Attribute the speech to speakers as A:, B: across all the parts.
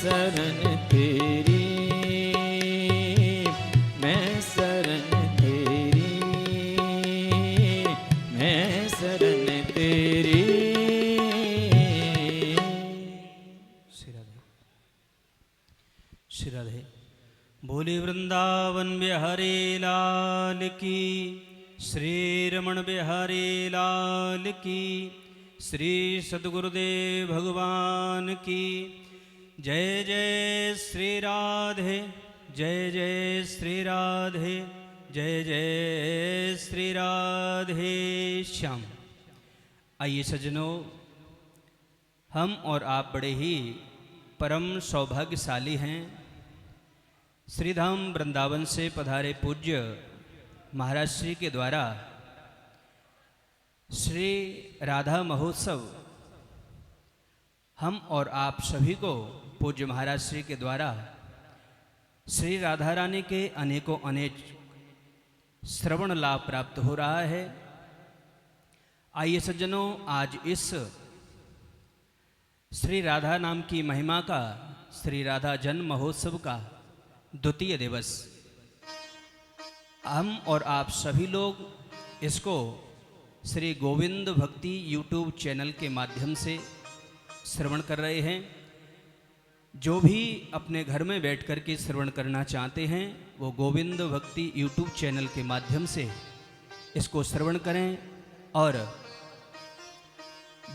A: शरण तेरी, मैं शरण तेरी, मैं शरण तेरी।
B: श्री राधे। बोले वृंदावन बिहारी लाल की, श्री रमण बिहारी लाल की, श्री सद्गुरुदेव भगवान की जय। जय श्री राधे, जय जय श्री राधे, जय जय श्री राधे श्याम। आइए सज्जनों, हम और आप बड़े ही परम सौभाग्यशाली हैं। श्रीधाम वृंदावन से पधारे पूज्य महाराज श्री के द्वारा श्री राधा महोत्सव हम और आप सभी को पूज्य महाराज श्री के द्वारा श्री राधा रानी के अनेकों अनेक श्रवण लाभ प्राप्त हो रहा है। आइए सज्जनों, आज इस श्री राधा नाम की महिमा का, श्री राधा जन्म महोत्सव का द्वितीय दिवस हम और आप सभी लोग इसको श्री गोविंद भक्ति यूट्यूब चैनल के माध्यम से श्रवण कर रहे हैं। जो भी अपने घर में बैठ कर के श्रवण करना चाहते हैं वो गोविंद भक्ति यूट्यूब चैनल के माध्यम से इसको श्रवण करें। और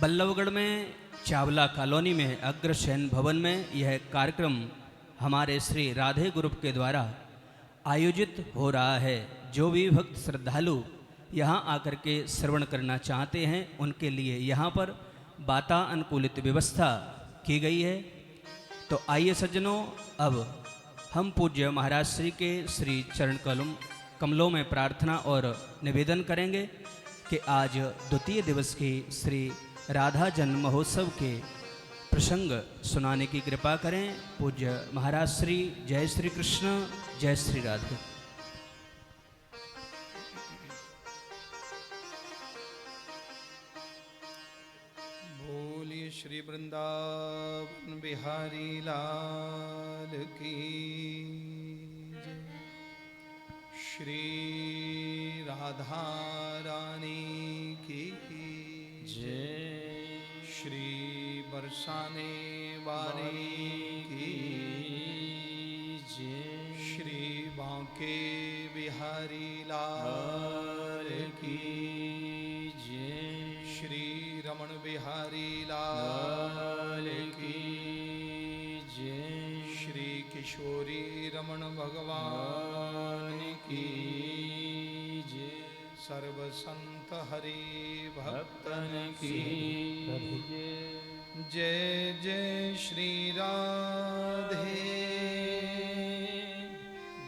B: बल्लभगढ़ में चावला कॉलोनी में अग्रसेन भवन में यह कार्यक्रम हमारे श्री राधे ग्रुप के द्वारा आयोजित हो रहा है। जो भी भक्त श्रद्धालु यहाँ आकर के श्रवण करना चाहते हैं उनके लिए यहाँ पर वातानुकूलित व्यवस्था की गई है। तो आइए सज्जनों, अब हम पूज्य महाराज श्री के श्री चरण कमलों में प्रार्थना और निवेदन करेंगे कि आज द्वितीय दिवस की श्री राधा जन्म महोत्सव के प्रसंग सुनाने की कृपा करें। पूज्य महाराज श्री। जय श्री कृष्ण, जय श्री राधे।
C: बोलिए श्री वृंदावन बिहारी लाल की जय। श्री राधा रानी की
A: जय।
C: श्री बरसाने वाली की
A: जय।
C: श्री बांके बिहारी लाल की
A: जय।
C: श्री रमण बिहारी लाल की
A: जय।
C: श्री किशोरी रमण भगवान की
A: जय।
C: सर्व संत हरि भक्तन की जय। जय श्री राधे,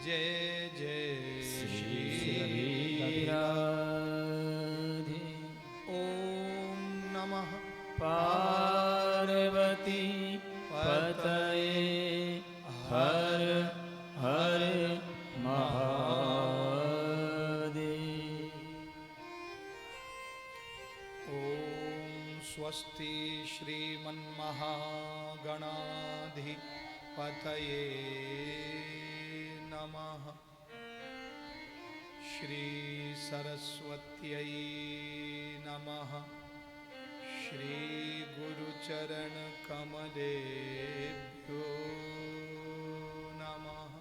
C: जय जय श्री
A: राधे।
C: ओम नमः
A: पार्वती पतये हर हर महादेव।
C: ओम स्वस्ति श्रीमन्महागणाधिपतये नमः। श्री सरस्वत्यै नमः। श्री गुरुचरण कमलेभ्यो नमः।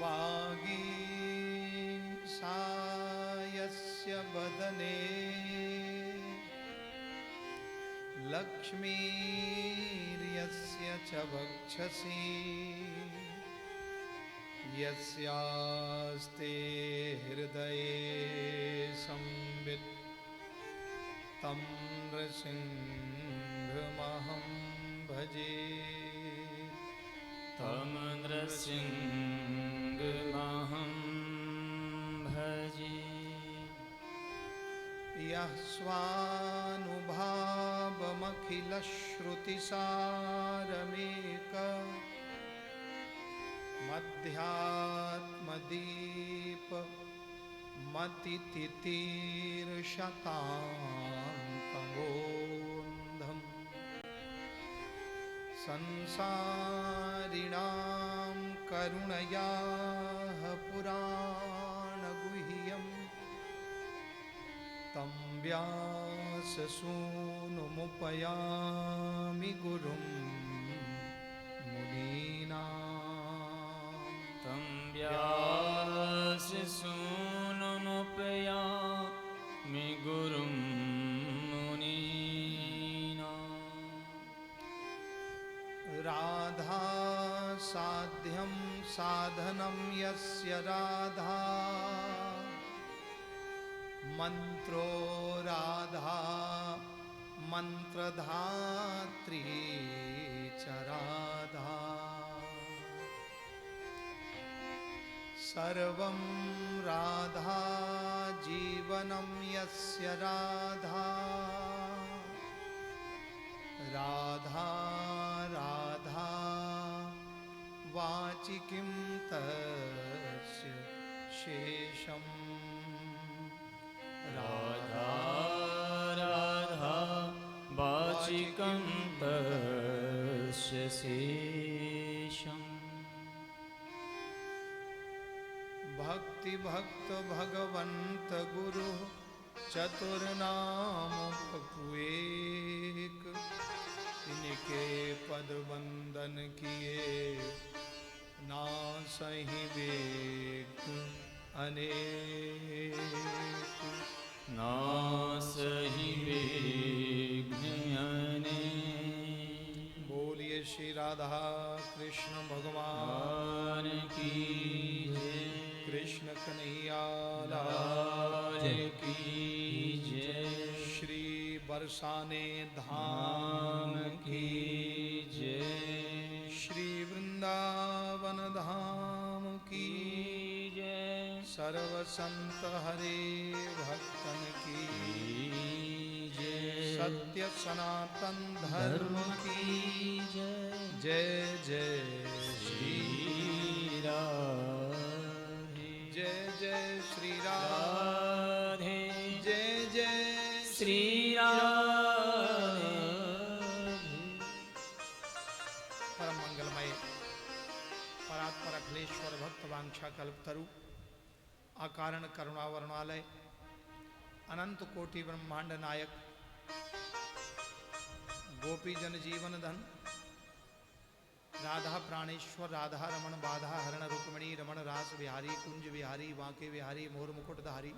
C: वागीशायस्य वदने लक्ष्मीर्यस्य च वक्षसि यस्यास्ते हृदये संवित् तं नृसिंहमहं भजे।
A: तं नृसिंहमहं भजे।
C: यः स्वानुभावमखिलश्रुतिसारमेक मध्यात्मदीप मतितितीर्षतां तमोन्धम् संसारिणां करुणयाः पुराणगुह्यं तं व्याससूनुमुपयामि गुरुं मुनीनाम्
A: तं व्याससूनुमुपयामि गुरुं मुनीनाम्
C: राधा साध्यं साधनं यस्य राधा मंत्रो राधा मंत्रधात्री च राधा सर्वं राधा जीवनं यस्य राधा राधा राधा वाचिकीं तस्य शेषम्
A: राधा राधा वाचिकं तस्य शेषम्
C: भक्ति भक्त भगवंत गुरु चतुर्नाम बपुएक इनके पद वंदन किए नासहि वेग अनेक
A: नासहि विघ्न अनेक।
C: बोलिए श्री राधा कृष्ण भगवान
A: भगवान की जय।
C: कृष्ण कन्हैया
A: लाल की जय।
C: श्री बरसाने
A: धाम
C: धाम
A: की जय।
C: श्री वृंदावन धाम की
A: जय।
C: सर्व संत हरे भक्तन की
A: जय।
C: सत्य सनातन धर्म की
A: जय।
C: जय जय श्री
A: श्री राधे
C: जय जय श्री राम
A: राधे
C: जय जय
A: श्री राधे।
C: परम मंगलमय परात्पर अखिलेश्वर भक्त वांछा कल्पतरु अकारण करुणा वर्णालय अनंत कोटि ब्रह्मांड नायक गोपी जन जीवन धन राधा प्राणेश्वर राधा रमण बाधा हरण रुक्मिणी रमण रास बिहारी कुंज बिहारी बांके बिहारी मोर मुकुटधारी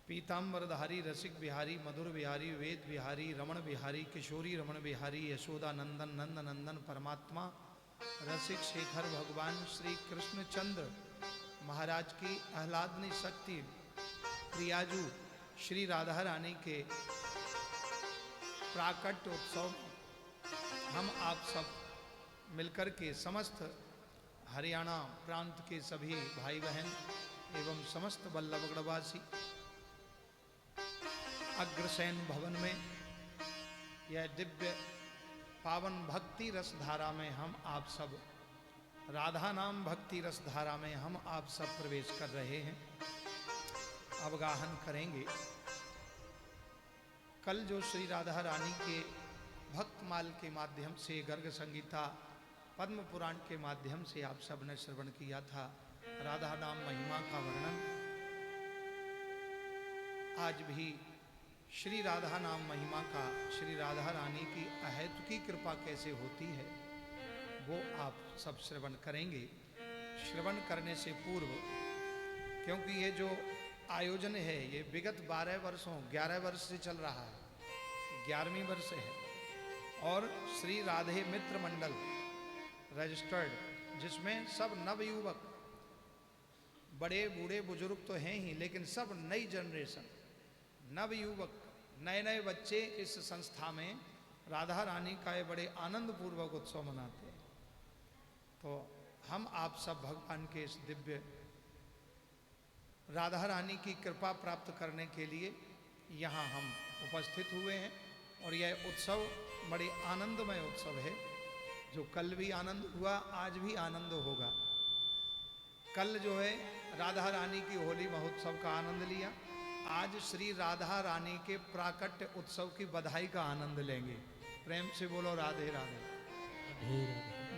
C: पीताम्बरधारी रसिक बिहारी मधुर बिहारी वेद बिहारी रमण बिहारी किशोरी रमण बिहारी यशोदा नंदन नंद नंदन परमात्मा रसिक शेखर भगवान श्री कृष्णचंद्र महाराज की आह्लादनी शक्ति प्रियाजू श्री राधा रानी के प्राकट्य उत्सव हम आप सब मिलकर के समस्त हरियाणा प्रांत के सभी भाई बहन एवं समस्त बल्लभगढ़वासी अग्रसेन भवन में यह दिव्य पावन भक्ति रस धारा में हम आप सब राधा नाम भक्ति रस धारा में हम आप सब प्रवेश कर रहे हैं। अवगाहन करेंगे कल जो श्री राधा रानी के भक्तमाल के माध्यम से गर्ग संगीता पद्म पुराण के माध्यम से आप सब ने श्रवण किया था राधा नाम महिमा का वर्णन। आज भी श्री राधा नाम महिमा का श्री राधा रानी की अहेतुकी कृपा कैसे होती है वो आप सब श्रवण करेंगे। श्रवण करने से पूर्व क्योंकि ये जो आयोजन है ये विगत 11 वर्ष से चल रहा है, 11वीं वर्ष है और श्री राधे मित्र मंडल रजिस्टर्ड जिसमें सब नवयुवक बड़े बूढ़े बुजुर्ग तो हैं ही लेकिन सब नई जनरेशन नवयुवक नए नए बच्चे इस संस्था में राधा रानी का ये बड़े आनंद पूर्वक उत्सव मनाते हैं। तो हम आप सब भगवान के इस दिव्य राधा रानी की कृपा प्राप्त करने के लिए यहाँ हम उपस्थित हुए हैं और यह उत्सव बड़े आनंदमय उत्सव है। जो कल भी आनंद हुआ आज भी आनंद होगा। कल जो है राधा रानी की होली महोत्सव का आनंद लिया, आज श्री राधा रानी के प्राकट्य उत्सव की बधाई का आनंद लेंगे। प्रेम से बोलो राधे राधे।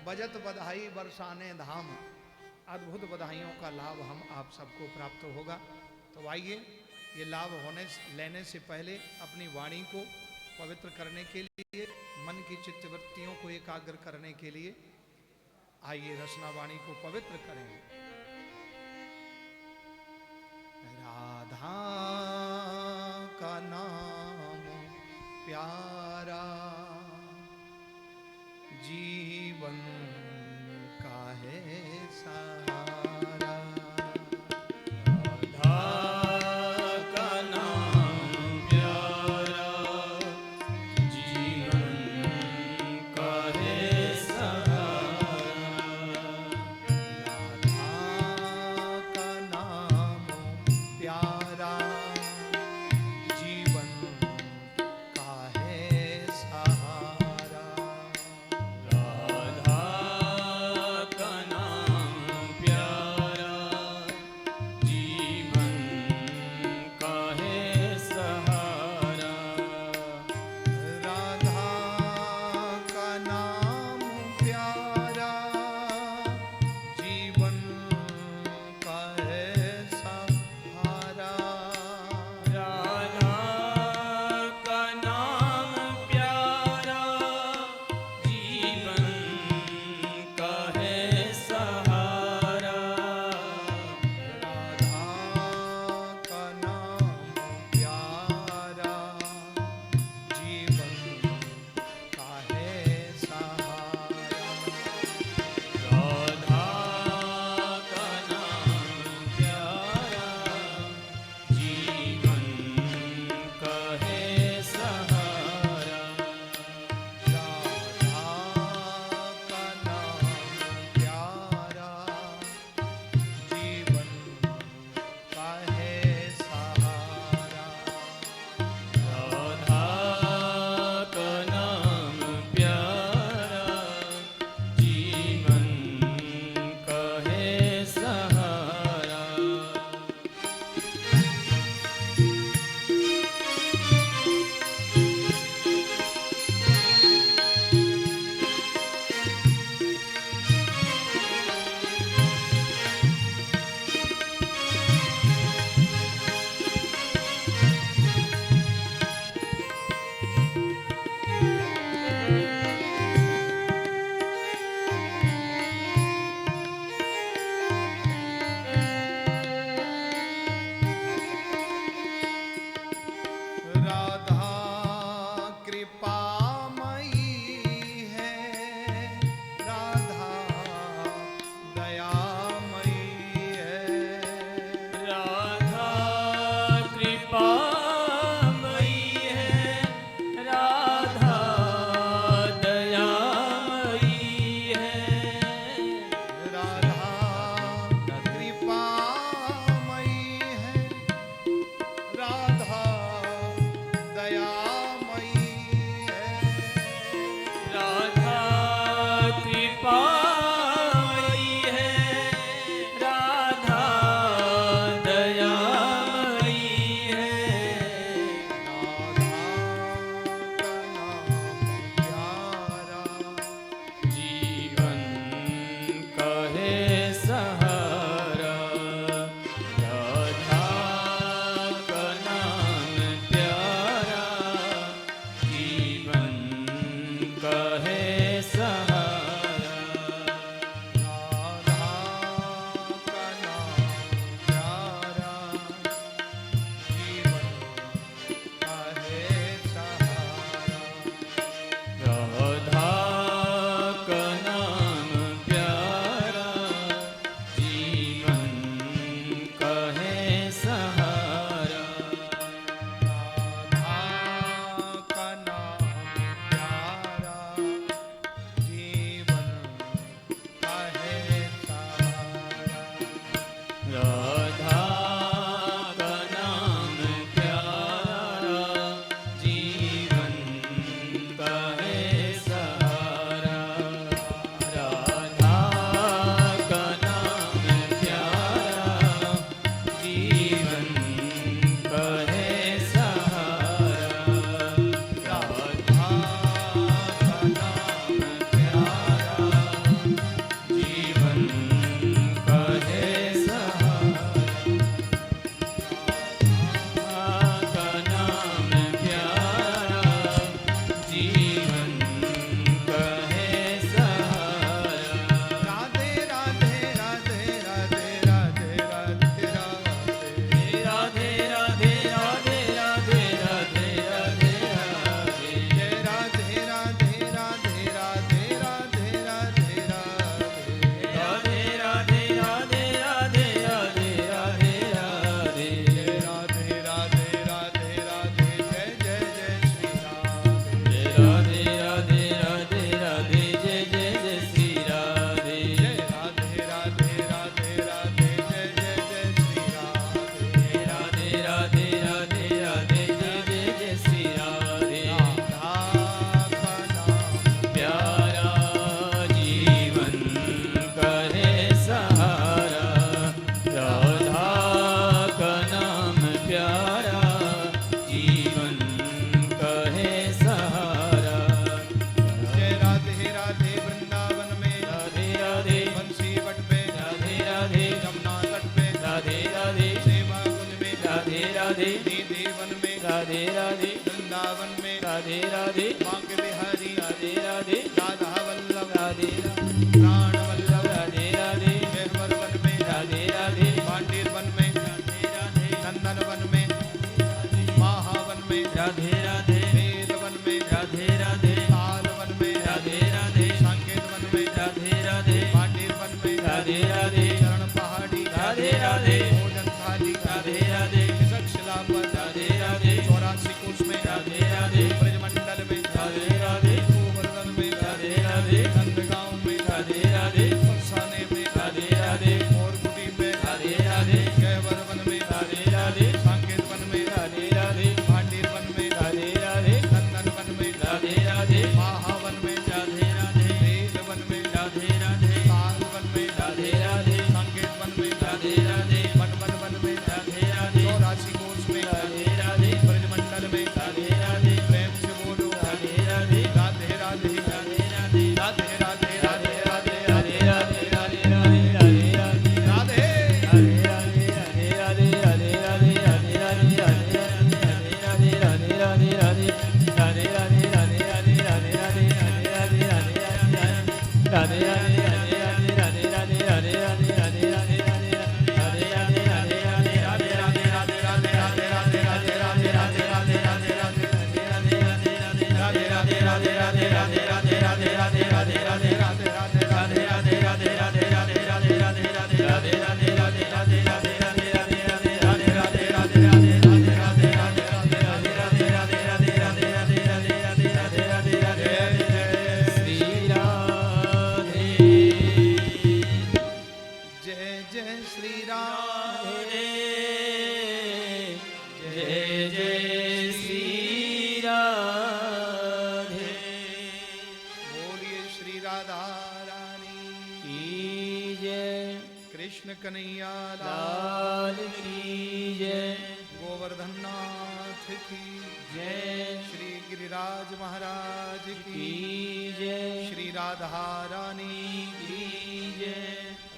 C: बजत बधाई बरसाने धाम, अद्भुत बधाइयों का लाभ हम आप सबको प्राप्त होगा। तो आइए ये लाभ लेने से पहले अपनी वाणी को पवित्र करने के लिए, मन की चित्तवृत्तियों को एकाग्र करने के लिए आइए रसना वाणी को पवित्र करें। राधा का नाम प्यारा, जीवन का है सहारा।
A: राधा का नाम प्यारा, जीवन का है सहारा।
C: राधा का नाम प्यारा, जीवन का है सहारा।
A: राधा का नाम प्यारा,
C: वृंदावन में
A: राधे राधे
C: बांके बिहारी
A: राधे राधे
C: राधा वल्लभ
A: राधे
C: प्राण वल्लभ
A: राधे राधे
C: मेहवर वन में
A: राधे राधे
C: पांडेर वन में नंदन वन में महावन में
A: राधे राधे
C: वेद वन में
A: राधे राधे
C: ताल वन में
A: राधे राधे
C: संकेत वन में
A: राधे राधे
C: पांडेर वन में
A: राधे राधे
C: चरण पहाड़ी
A: राधे राधे
C: भोजन थाली
A: राधे राधे
C: शिला पर
A: राधे राधे
C: 84 कोष में
A: राधे राधे
C: ब्रजमंडल में
A: राधे राधे
C: गोवर्धन में
A: राधे राधे
C: नंदगांव में
A: राधे राधे
C: फरसाने में
A: राधे राधे
C: मोरकुटी में
A: राधे राधे
C: गहवर वन में
A: राधे राधे
C: सांकेत वन में
A: राधे राधे
C: भांडेर वन में
A: राधे राधे
C: नंदन वन में
A: राधे राधे
C: महावन में
A: राधे राधे
C: वेद वन में
A: राधे राधे
C: ताल वन में
A: राधे राधे
C: सांकेत वन में
A: राधे राधे
C: वन में
A: राधे राधे
C: 84 कोष में
A: राधे राधे
C: ब्रजमंडल में
A: राधे राधे
C: प्रेम से बोलो
A: राधे राधे
C: राधे राधे
A: राधे राधे
C: राधे राधे राधे राधे
A: राधे राधे राधे राधे राधे
C: राधे जय जय श्री राम
A: जय जय श्री राधे
C: बोलिए श्री राधा रानी
A: की जय
C: कृष्ण कन्हैया लाल
A: लाल की जय
C: गोवर्धन नाथ की
A: जय
C: श्री गिरिराज महाराज की
A: की जय
C: श्री राधा रानी
A: की जय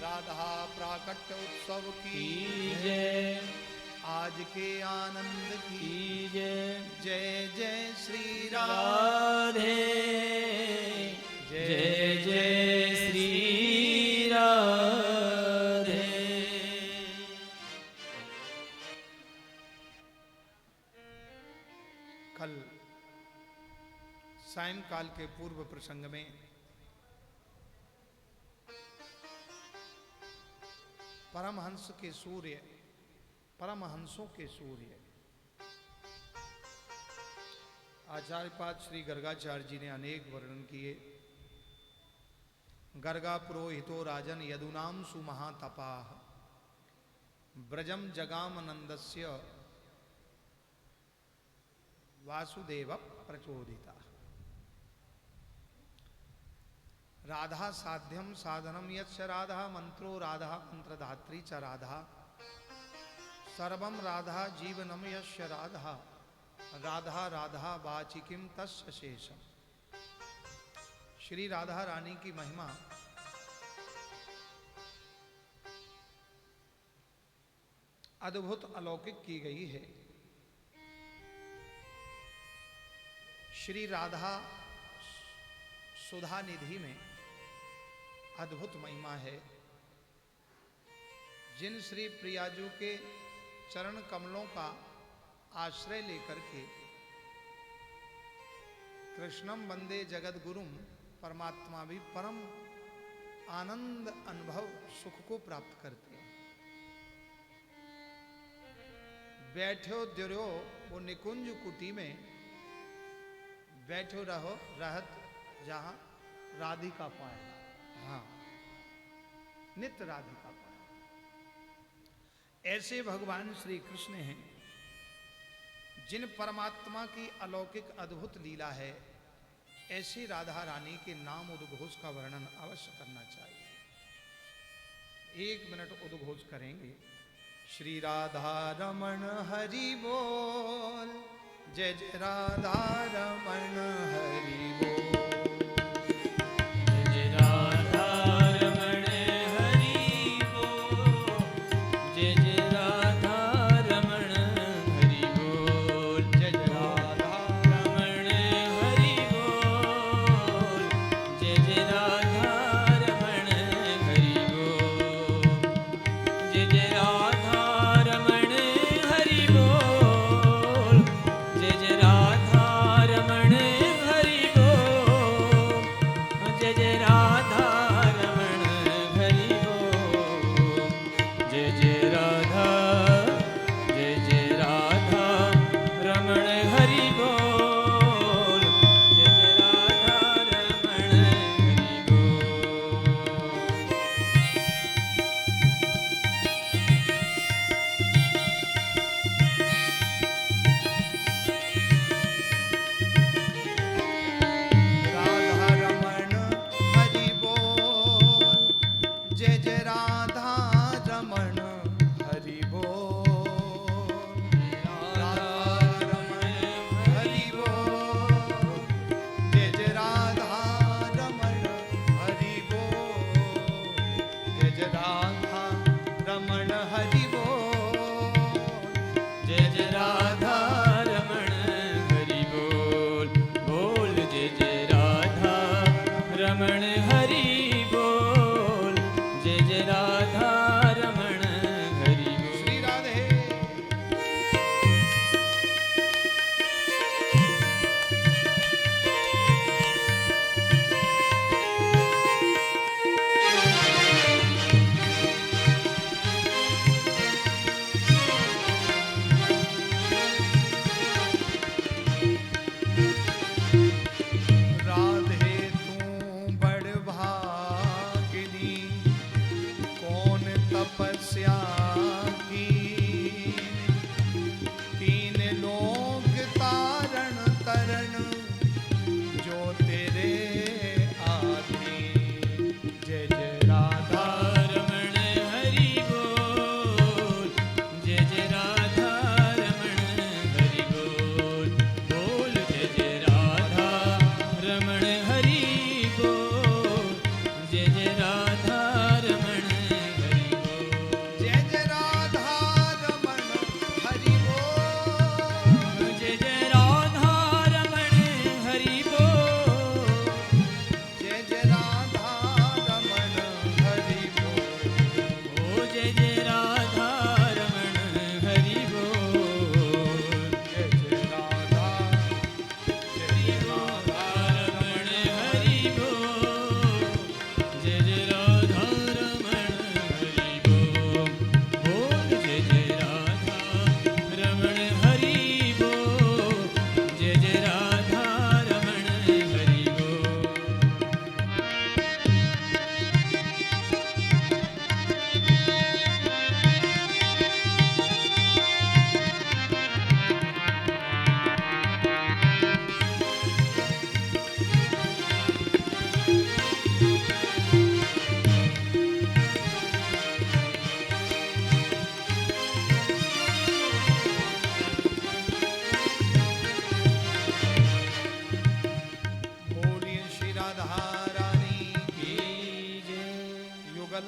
C: राधा प्राकट्य उत्सव
A: की
C: की
A: जय
C: आज के आनंद की
A: की जय
C: जय जय श्री राम
A: राधे जय जय श्री राधे
C: कल सायंकाल के पूर्व प्रसंग में परमहंस के सूर्य परमहंसों के सूर्य आचार्य पाद श्री गर्गाचार्य जी ने अनेक वर्णन किए। गर्गा पुरोहितो राजन यदुनाम सुमहातपाः ब्रजम जगाम नंदस्य वासुदेव प्रचोदिता। राधा साध्यम साधनम यच्च राधा मंत्रो राधा मंत्रधात्री च राधा सर्वम राधा जीवनम यस्य राधा राधा राधा वाचिकिम तस्य शेषम। श्री राधा रानी की महिमा अद्भुत अलौकिक की गई है। श्री राधा सुधा निधि में अद्भुत महिमा है। जिन श्री प्रियाजू के चरण कमलों का आश्रय लेकर के कृष्णम वंदे जगत गुरुम परमात्मा भी परम आनंद अनुभव सुख को प्राप्त करते हैं। बैठो द्यो वो निकुंज कुटी में बैठो रहो रहत जहां राधिका पाए। हाँ, नित्य राधिका पाए। ऐसे भगवान श्री कृष्ण हैं जिन परमात्मा की अलौकिक अद्भुत लीला है। ऐसी राधा रानी के नाम उद्घोष का वर्णन अवश्य करना चाहिए। 1 मिनट उद्घोष करेंगे। श्री राधा रमण हरि बोल, जय जय राधा रमण हरि बोल।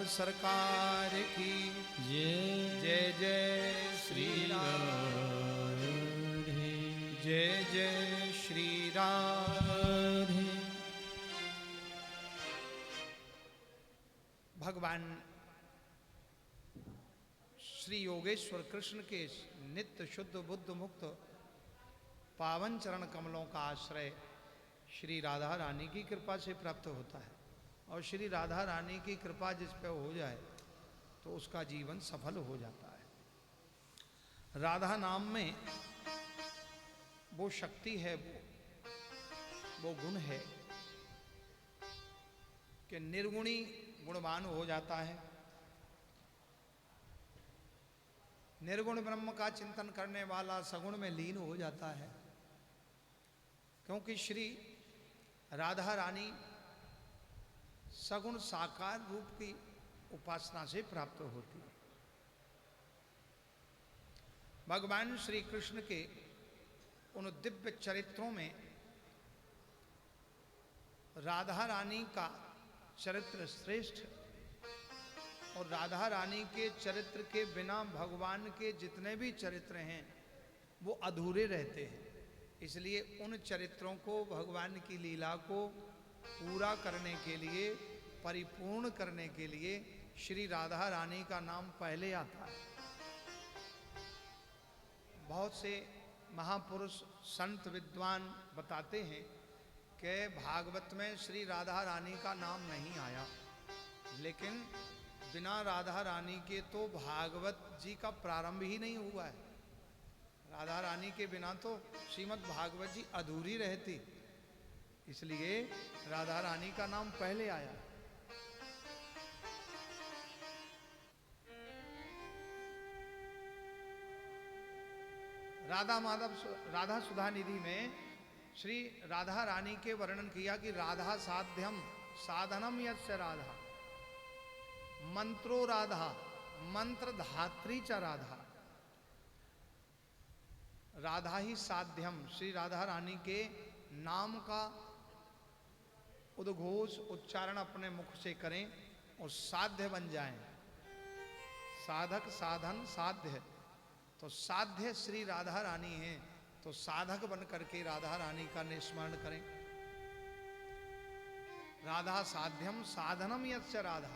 C: सरकार की
A: जय
C: जय जय श्री राम
A: राधे
C: जय जय श्री राम।
A: राधे।
C: भगवान श्री योगेश्वर कृष्ण के नित्य शुद्ध बुद्ध मुक्त पावन चरण कमलों का आश्रय श्री राधा रानी की कृपा से प्राप्त होता है। और श्री राधा रानी की कृपा जिस पे हो जाए तो उसका जीवन सफल हो जाता है। राधा नाम में वो शक्ति है, वो गुण है कि निर्गुणी गुणवान हो जाता है। निर्गुण ब्रह्म का चिंतन करने वाला सगुण में लीन हो जाता है, क्योंकि श्री राधा रानी सगुण साकार रूप की उपासना से प्राप्त होती है। भगवान श्री कृष्ण के उन दिव्य चरित्रों में राधा रानी का चरित्र श्रेष्ठ, और राधा रानी के चरित्र के बिना भगवान के जितने भी चरित्र हैं वो अधूरे रहते हैं। इसलिए उन चरित्रों को, भगवान की लीला को पूरा करने के लिए, परिपूर्ण करने के लिए श्री राधा रानी का नाम पहले आता है। बहुत से महापुरुष संत विद्वान बताते हैं कि भागवत में श्री राधा रानी का नाम नहीं आया, लेकिन बिना राधा रानी के तो भागवत जी का प्रारंभ ही नहीं हुआ है। राधा रानी के बिना तो श्रीमद् भागवत जी अधूरी रहती, इसलिए राधा रानी का नाम पहले आया। राधा सुधा निधि में श्री राधा रानी के वर्णन किया कि राधा साध्यम साधनम यस्य राधा, मंत्रो राधा मंत्र धात्री च राधा। राधा ही साध्यम, श्री राधा रानी के नाम का उद्घोष उच्चारण अपने मुख से करें और साध्य बन जाएं। साधक साधन साध्य, तो साध्य श्री राधा रानी है, तो साधक बन करके राधा रानी का निस्मरण करें। राधा साध्यम साधनम यस्य राधा,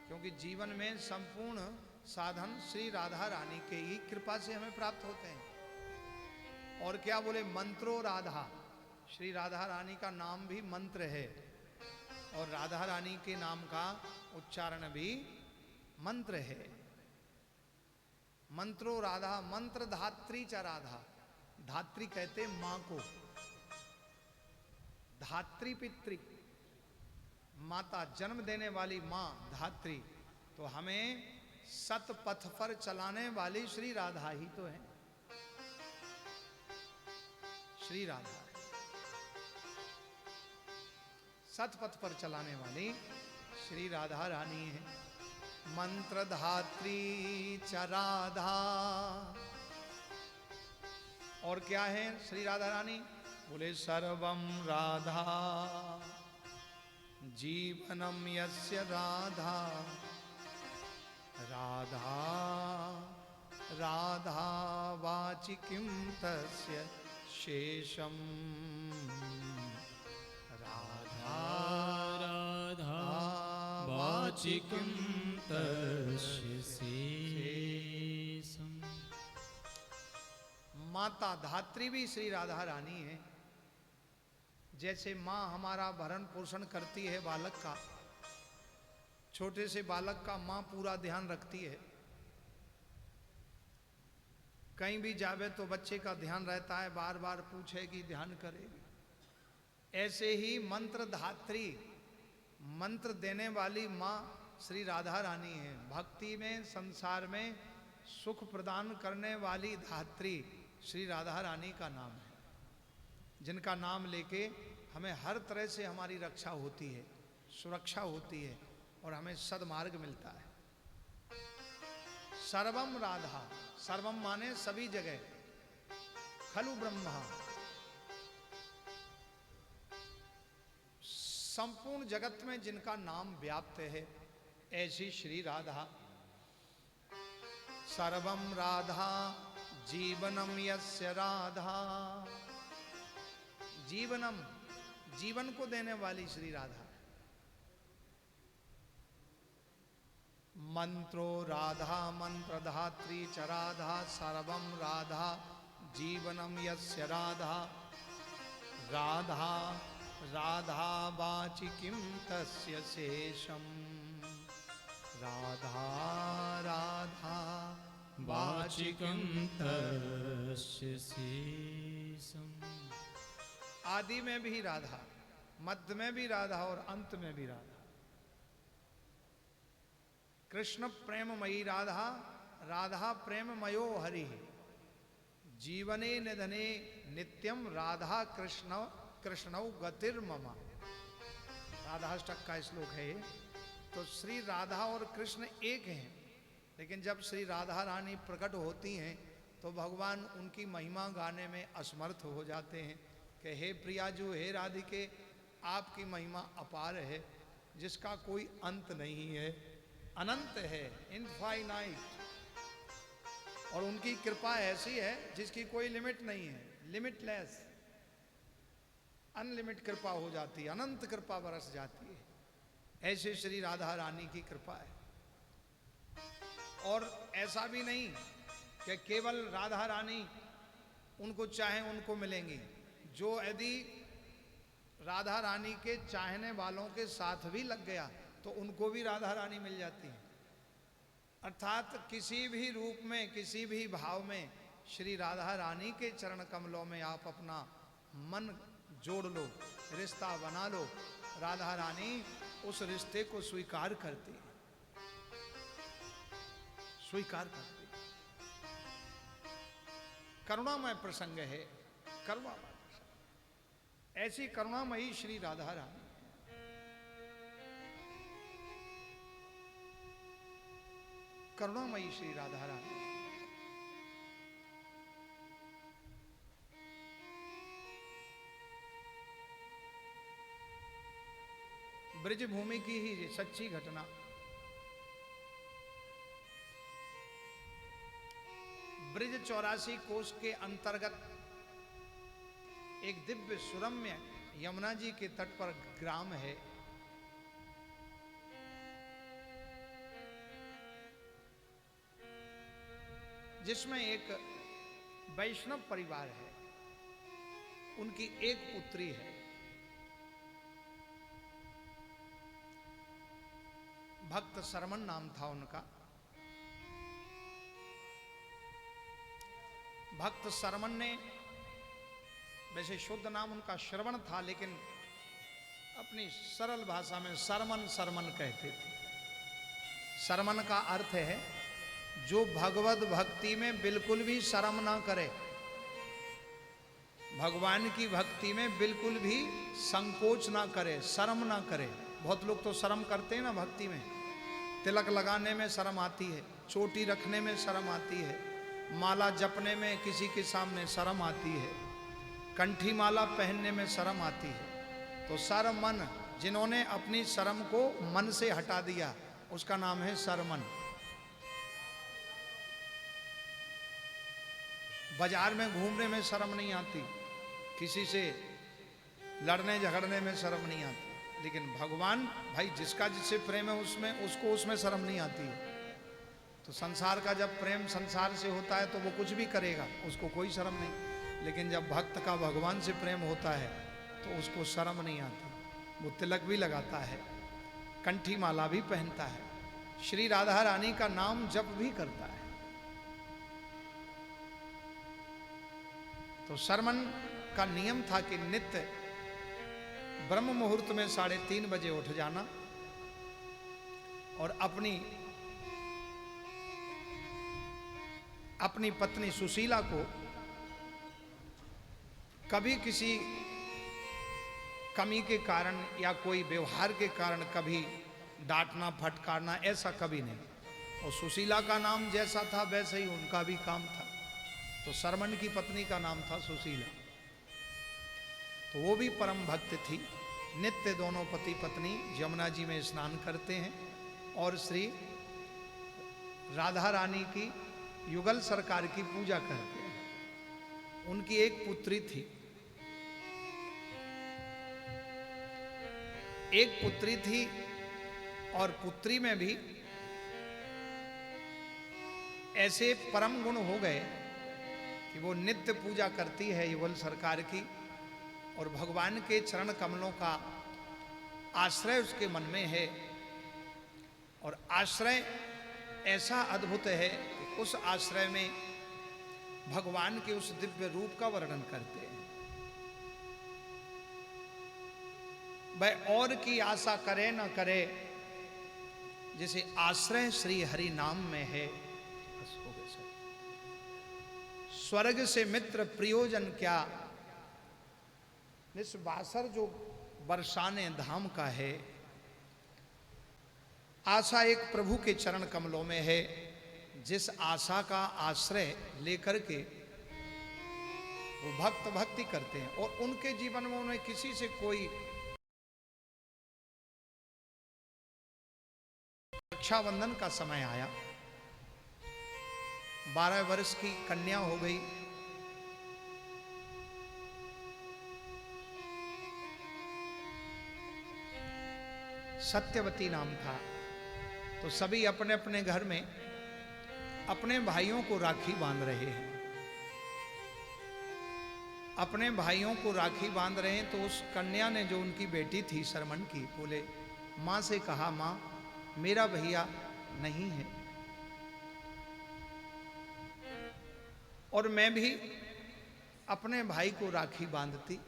C: क्योंकि जीवन में संपूर्ण साधन श्री राधा रानी के ही कृपा से हमें प्राप्त होते हैं। और क्या बोले, मंत्रो राधा, श्री राधा रानी का नाम भी मंत्र है, और राधा रानी के नाम का उच्चारण भी मंत्र है। मंत्रो राधा मंत्र धात्री च राधा, धात्री कहते मां को, धात्री पितृ माता, जन्म देने वाली मां धात्री, तो हमें सत पथ पर चलाने वाली श्री राधा ही तो है। श्री राधा सत पथ पर चलाने वाली श्री राधा रानी है। मंत्र धात्री च राधा, और क्या है श्री राधा रानी, बोले सर्वम राधा जीवनम यस्य राधा, राधा राधा वाचि किं तस्य शेषम, राधा
A: राधा वाचि किं तस्य शेषम्।
C: माता धात्री भी श्री राधा रानी है। जैसे माँ हमारा भरण पोषण करती है बालक का, छोटे से बालक का माँ पूरा ध्यान रखती है, कहीं भी जावे तो बच्चे का ध्यान रहता है, बार बार पूछेगी, ध्यान करेगी। ऐसे ही मंत्र धात्री, मंत्र देने वाली माँ श्री राधा रानी है। भक्ति में, संसार में सुख प्रदान करने वाली धात्री श्री राधा रानी का नाम है, जिनका नाम लेके हमें हर तरह से हमारी रक्षा होती है, सुरक्षा होती है और हमें सद्मार्ग मिलता है। सर्वम राधा, सर्वम माने सभी जगह, खलु ब्रह्मा, संपूर्ण जगत में जिनका नाम व्याप्त है, ऐसी श्री राधा। सर्वम राधा जीवनम यस्य राधा, जीवनम जीवन को देने वाली श्री राधा। मंत्रो राधा मंत्रधात्री च राधा, सर्वम राधा जीवनम यस्य राधा। राधा राधा वाचि किं तस्य शेषम, राधा राधा
A: वाचिकं तस्य शेषम्।
C: आदि में भी राधा, मध्य में भी राधा और अंत में भी राधा। कृष्ण प्रेममयी राधा, राधा प्रेममयो हरि। जीवने निधने नित्यम राधा कृष्ण कृष्णौ गतिर्ममा। राधाष्टक का श्लोक है ये। तो श्री राधा और कृष्ण एक हैं, लेकिन जब श्री राधा रानी प्रकट होती हैं तो भगवान उनकी महिमा गाने में असमर्थ हो जाते हैं कि हे प्रियाजू, हे राधिके, आपकी महिमा अपार है, जिसका कोई अंत नहीं है, अनंत है, इनफाइनाइट। और उनकी कृपा ऐसी है जिसकी कोई लिमिट नहीं है, लिमिटलेस, अनलिमिट कृपा हो जाती है, अनंत कृपा बरस जाती है। ऐसे श्री राधा रानी की कृपा है। और ऐसा भी नहीं कि केवल राधा रानी उनको चाहे उनको मिलेंगी। जो यदि राधा रानी के चाहने वालों के साथ भी लग गया तो उनको भी राधा रानी मिल जाती है। अर्थात किसी भी रूप में, किसी भी भाव में श्री राधा रानी के चरण कमलों में आप अपना मन जोड़ लो, रिश्ता बना लो, राधा रानी उस रिश्ते को स्वीकार करती है, स्वीकार करती है। करुणामय प्रसंग है, करुणामय प्रसंग। ऐसी करुणामयी श्री राधा रानी। करुणामयी श्री राधा रानी। ब्रज भूमि की ही सच्ची घटना। ब्रज 84 कोष के अंतर्गत एक दिव्य सुरम्य यमुना जी के तट पर ग्राम है। जिसमें एक वैष्णव परिवार है, उनकी एक पुत्री है। भक्त सरमन नाम था उनका। भक्त सरमन ने, वैसे शुद्ध नाम उनका श्रवण था, लेकिन अपनी सरल भाषा में सरमन सरमन कहते थे। सरमन का अर्थ है जो भगवत भक्ति में बिल्कुल भी शर्म ना करे, भगवान की भक्ति में बिल्कुल भी संकोच ना करे, शर्म ना करे। बहुत लोग तो शर्म करते हैं ना भक्ति में, तिलक लगाने में शर्म आती है, चोटी रखने में शर्म आती है, माला जपने में किसी के सामने शर्म आती है, कंठी माला पहनने में शर्म आती है। तो शर्म मन, जिन्होंने अपनी शर्म को मन से हटा दिया, उसका नाम है सरमन। बाजार में घूमने में शर्म नहीं आती, किसी से लड़ने झगड़ने में शर्म नहीं आती, लेकिन भगवान, भाई जिसका जिससे प्रेम है उसमें, उसको उसमें शर्म नहीं आती है। तो संसार का जब प्रेम संसार से होता है तो वो कुछ भी करेगा, उसको कोई शर्म नहीं। लेकिन जब भक्त का भगवान से प्रेम होता है तो उसको शर्म नहीं आती। वो तिलक भी लगाता है, कंठी माला भी पहनता है, श्री राधा रानी का नाम जप भी करता है। तो सरमन का नियम था कि नित्य ब्रह्म मुहूर्त में 3:30 बजे उठ जाना और अपनी पत्नी सुशीला को कभी किसी कमी के कारण या कोई व्यवहार के कारण कभी डांटना फटकारना, ऐसा कभी नहीं। और सुशीला का नाम जैसा था वैसे ही उनका भी काम था। तो सरमन की पत्नी का नाम था सुशीला। तो वो भी परम भक्त थी। नित्य दोनों पति पत्नी यमुना जी में स्नान करते हैं और श्री राधा रानी की युगल सरकार की पूजा करते हैं। उनकी एक पुत्री थी, और पुत्री में भी ऐसे परम गुण हो गए कि वो नित्य पूजा करती है युगल सरकार की, और भगवान के चरण कमलों का आश्रय उसके मन में है। और आश्रय ऐसा अद्भुत है कि उस आश्रय में भगवान के उस दिव्य रूप का वर्णन करते हैं। वह और की आशा करे न करे, जैसे आश्रय श्री हरि नाम में है। बस हो गए सर। स्वर्ग से मित्र प्रयोजन क्या, इस बासर जो बरसाने धाम का है, आशा एक प्रभु के चरण कमलों में है। जिस आशा का आश्रय लेकर के वो भक्त भक्ति करते हैं, और उनके जीवन में उन्हें किसी से कोई रक्षाबंधन का समय आया, 12 वर्ष की कन्या हो गई। सत्यवती नाम था। तो सभी अपने अपने घर में अपने भाइयों को राखी बांध रहे हैं, अपने भाइयों को राखी बांध रहे हैं। तो उस कन्या ने, जो उनकी बेटी थी शरमन की, बोले माँ से कहा, माँ मेरा भैया नहीं है और मैं भी अपने भाई को राखी बांधती।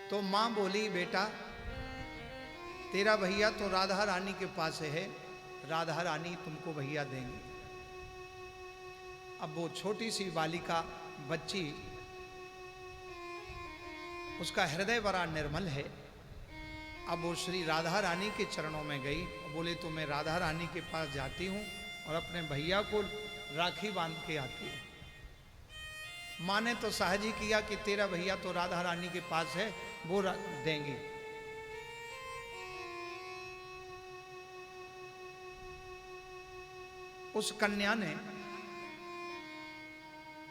C: तो माँ बोली, बेटा तेरा भैया तो राधा रानी के पास है, राधा रानी तुमको भैया देंगे। अब वो छोटी सी बालिका बच्ची, उसका हृदय बड़ा निर्मल है। अब वो श्री राधा रानी के चरणों में गई और बोले, तो मैं राधा रानी के पास जाती हूँ और अपने भैया को राखी बांध के आती हूँ। माँ ने तो सहज ही किया कि तेरा भैया तो राधा रानी के पास है, वो देंगे। उस कन्या ने,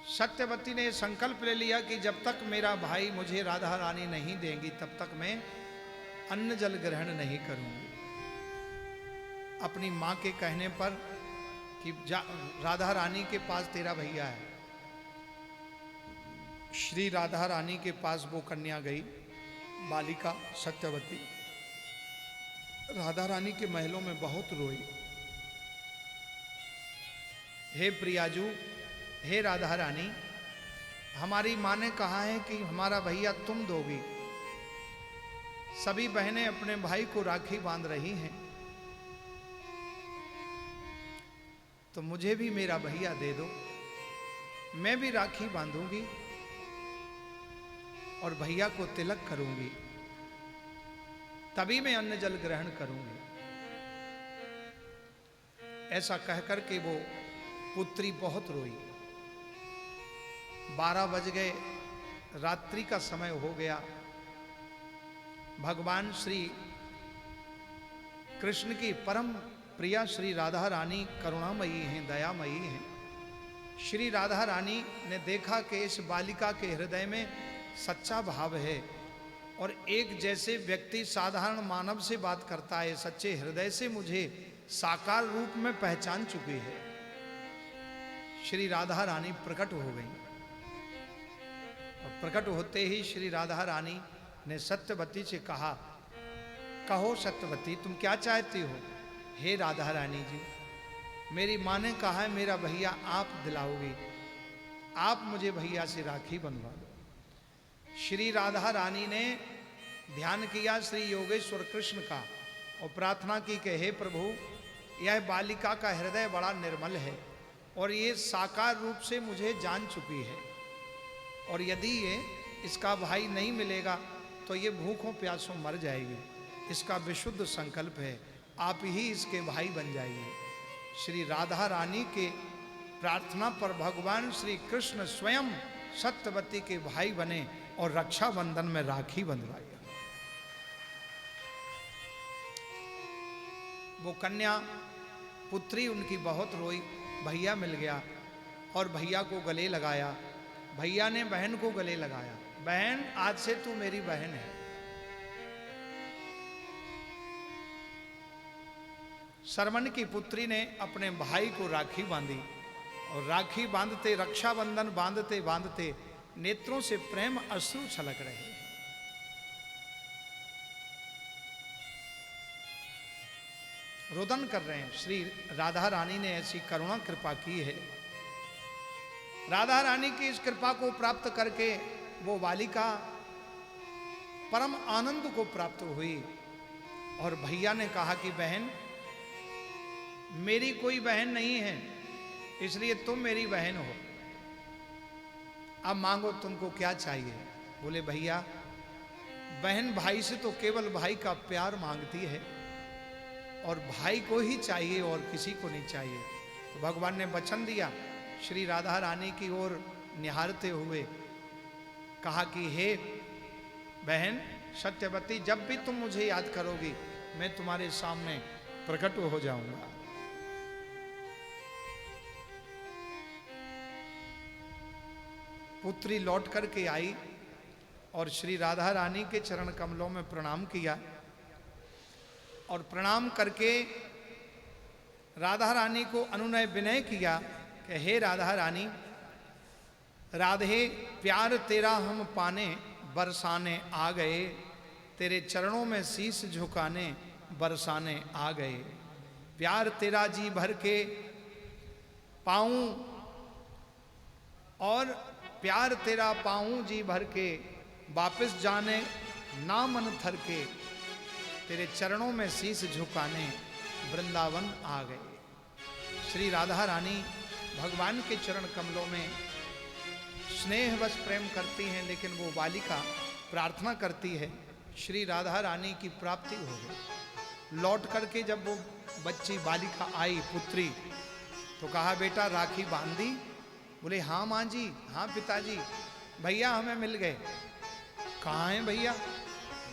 C: सत्यवती ने संकल्प ले लिया कि जब तक मेरा भाई मुझे राधा रानी नहीं देंगी तब तक मैं अन्न जल ग्रहण नहीं करूंगी। अपनी माँ के कहने पर कि राधा रानी के पास तेरा भैया है, श्री राधा रानी के पास वो कन्या गई, बालिका सत्यवती। राधा रानी के महलों में बहुत रोई। हे प्रियाजू, हे राधा रानी, हमारी माँ ने कहा है कि हमारा भैया तुम दोगी। सभी बहनें अपने भाई को राखी बांध रही हैं, तो मुझे भी मेरा भैया दे दो। मैं भी राखी बांधूंगी और भैया को तिलक करूंगी, तभी मैं अन्न जल ग्रहण करूंगी। ऐसा कहकर के वो पुत्री बहुत रोई। 12 बज गए, रात्रि का समय हो गया। भगवान श्री कृष्ण की परम प्रिया श्री राधा रानी करुणामयी हैं, दयामयी हैं। श्री राधा रानी ने देखा कि इस बालिका के हृदय में सच्चा भाव है, और एक जैसे व्यक्ति साधारण मानव से बात करता है, सच्चे हृदय से मुझे साकार रूप में पहचान चुकी है। श्री राधा रानी प्रकट हो गई, और प्रकट होते ही श्री राधा रानी ने सत्यवती से कहा, कहो सत्यवती तुम क्या चाहती हो? हे राधा रानी जी, मेरी माँ ने कहा है मेरा भैया आप दिलाओगी, आप मुझे भैया से राखी बंधवा दो। श्री राधा रानी ने ध्यान किया श्री योगेश्वर कृष्ण का और प्रार्थना की कि हे प्रभु, यह बालिका का हृदय बड़ा निर्मल है और ये साकार रूप से मुझे जान चुकी है, और यदि ये इसका भाई नहीं मिलेगा तो ये भूखों प्यासों मर जाएगी। इसका विशुद्ध संकल्प है, आप ही इसके भाई बन जाइए। श्री राधा रानी के प्रार्थना पर भगवान श्री कृष्ण स्वयं सत्यवती के भाई बने और रक्षाबंधन में राखी बंधवाई। वो कन्या पुत्री उनकी बहुत रोई, भैया मिल गया और भैया को गले लगाया। भैया ने बहन को गले लगाया, बहन आज से तू मेरी बहन है। सरमन की पुत्री ने अपने भाई को राखी बांधी और राखी बांधते, रक्षाबंधन बांधते बांधते नेत्रों से प्रेम अश्रु छलक रहे हैं। रोदन कर रहे हैं। श्री राधा रानी ने ऐसी करुणा कृपा की है। राधा रानी की इस कृपा को प्राप्त करके वो बालिका परम आनंद को प्राप्त हुई और भैया ने कहा कि बहन, मेरी कोई बहन नहीं है, इसलिए तुम मेरी बहन हो। अब मांगो तुमको क्या चाहिए। बोले भैया, बहन भाई से तो केवल भाई का प्यार मांगती है और भाई को ही चाहिए और किसी को नहीं चाहिए। तो भगवान ने वचन दिया, श्री राधा रानी की ओर निहारते हुए कहा कि हे बहन सत्यवती, जब भी तुम मुझे याद करोगी मैं तुम्हारे सामने प्रकट हो जाऊंगा। पुत्री लौट करके आई और श्री राधा रानी के चरण कमलों में प्रणाम किया और प्रणाम करके राधा रानी को अनुनय विनय किया कि हे राधा रानी, राधे प्यार तेरा हम पाने बरसाने आ गए, तेरे चरणों में शीश झुकाने बरसाने आ गए। प्यार तेरा जी भर के पाऊं और प्यार तेरा पाऊं जी भर के, वापस जाने ना मन थर के, तेरे चरणों में शीश झुकाने वृंदावन आ गए। श्री राधा रानी भगवान के चरण कमलों में स्नेहवश प्रेम करती हैं, लेकिन वो बालिका प्रार्थना करती है श्री राधा रानी की प्राप्ति हो गई। लौट करके जब वो बच्ची बालिका आई, पुत्री, तो कहा बेटा राखी बांध दी। बोले हाँ माँ जी, हाँ पिताजी, भैया हमें मिल गए। कहाँ हैं भैया?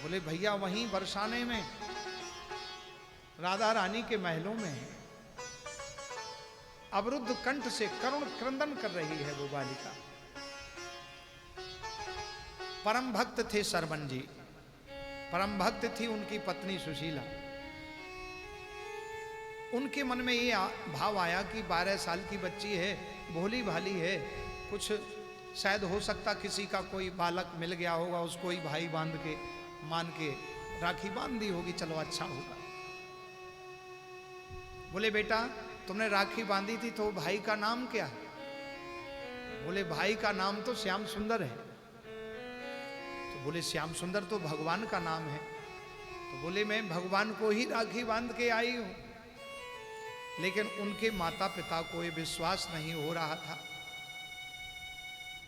C: बोले भैया वहीं बरसाने में, राधा रानी के महलों में है। अवरुद्ध कंठ से करुण क्रंदन कर रही है वो बालिका। परम भक्त थे सरमन जी, परम भक्त थी उनकी पत्नी सुशीला। उनके मन में ये भाव आया कि 12 साल की बच्ची है, भोली भाली है, कुछ शायद हो सकता किसी का कोई बालक मिल गया होगा, उसको ही भाई बांध के मान के राखी बांध दी होगी, चलो अच्छा होगा। बोले बेटा तुमने राखी बांधी थी तो भाई का नाम क्या है? बोले भाई का नाम तो श्याम सुंदर है। तो बोले श्याम सुंदर तो भगवान का नाम है। तो बोले मैं भगवान को ही राखी बांध के आई हूं, लेकिन उनके माता पिता को ये विश्वास नहीं हो रहा था।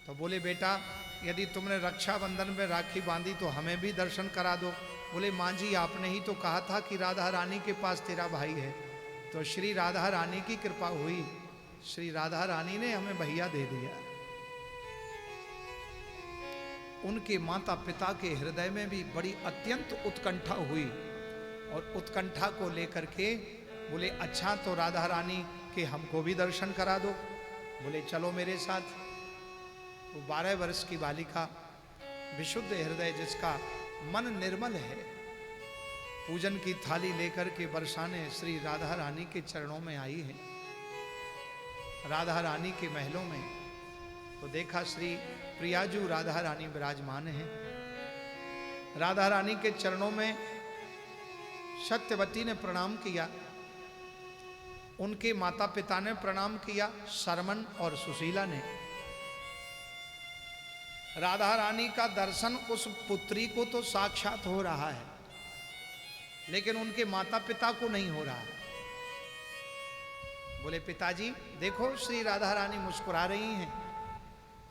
C: तो बोले बेटा यदि तुमने रक्षाबंधन में राखी बांधी तो हमें भी दर्शन करा दो। बोले माँ जी आपने ही तो कहा था कि राधा रानी के पास तेरा भाई है। तो श्री राधा रानी की कृपा हुई, श्री राधा रानी ने हमें भैया दे दिया। उनके माता पिता के हृदय में भी बड़ी अत्यंत उत्कंठा हुई और उत्कंठा को लेकर के बोले अच्छा तो राधा रानी के हमको भी दर्शन करा दो। बोले चलो मेरे साथ। वो 12 वर्ष की बालिका, विशुद्ध हृदय, जिसका मन निर्मल है, पूजन की थाली लेकर के बरसाने श्री राधा रानी के चरणों में आई है। राधा रानी के महलों में तो देखा श्री प्रियाजू राधा रानी विराजमान है। राधा रानी के चरणों में सत्यवती ने प्रणाम किया, उनके माता पिता ने प्रणाम किया, सरमन और सुशीला ने। राधा रानी का दर्शन उस पुत्री को तो साक्षात हो रहा है, लेकिन उनके माता पिता को नहीं हो रहा है। बोले पिताजी देखो श्री राधा रानी मुस्कुरा रही हैं,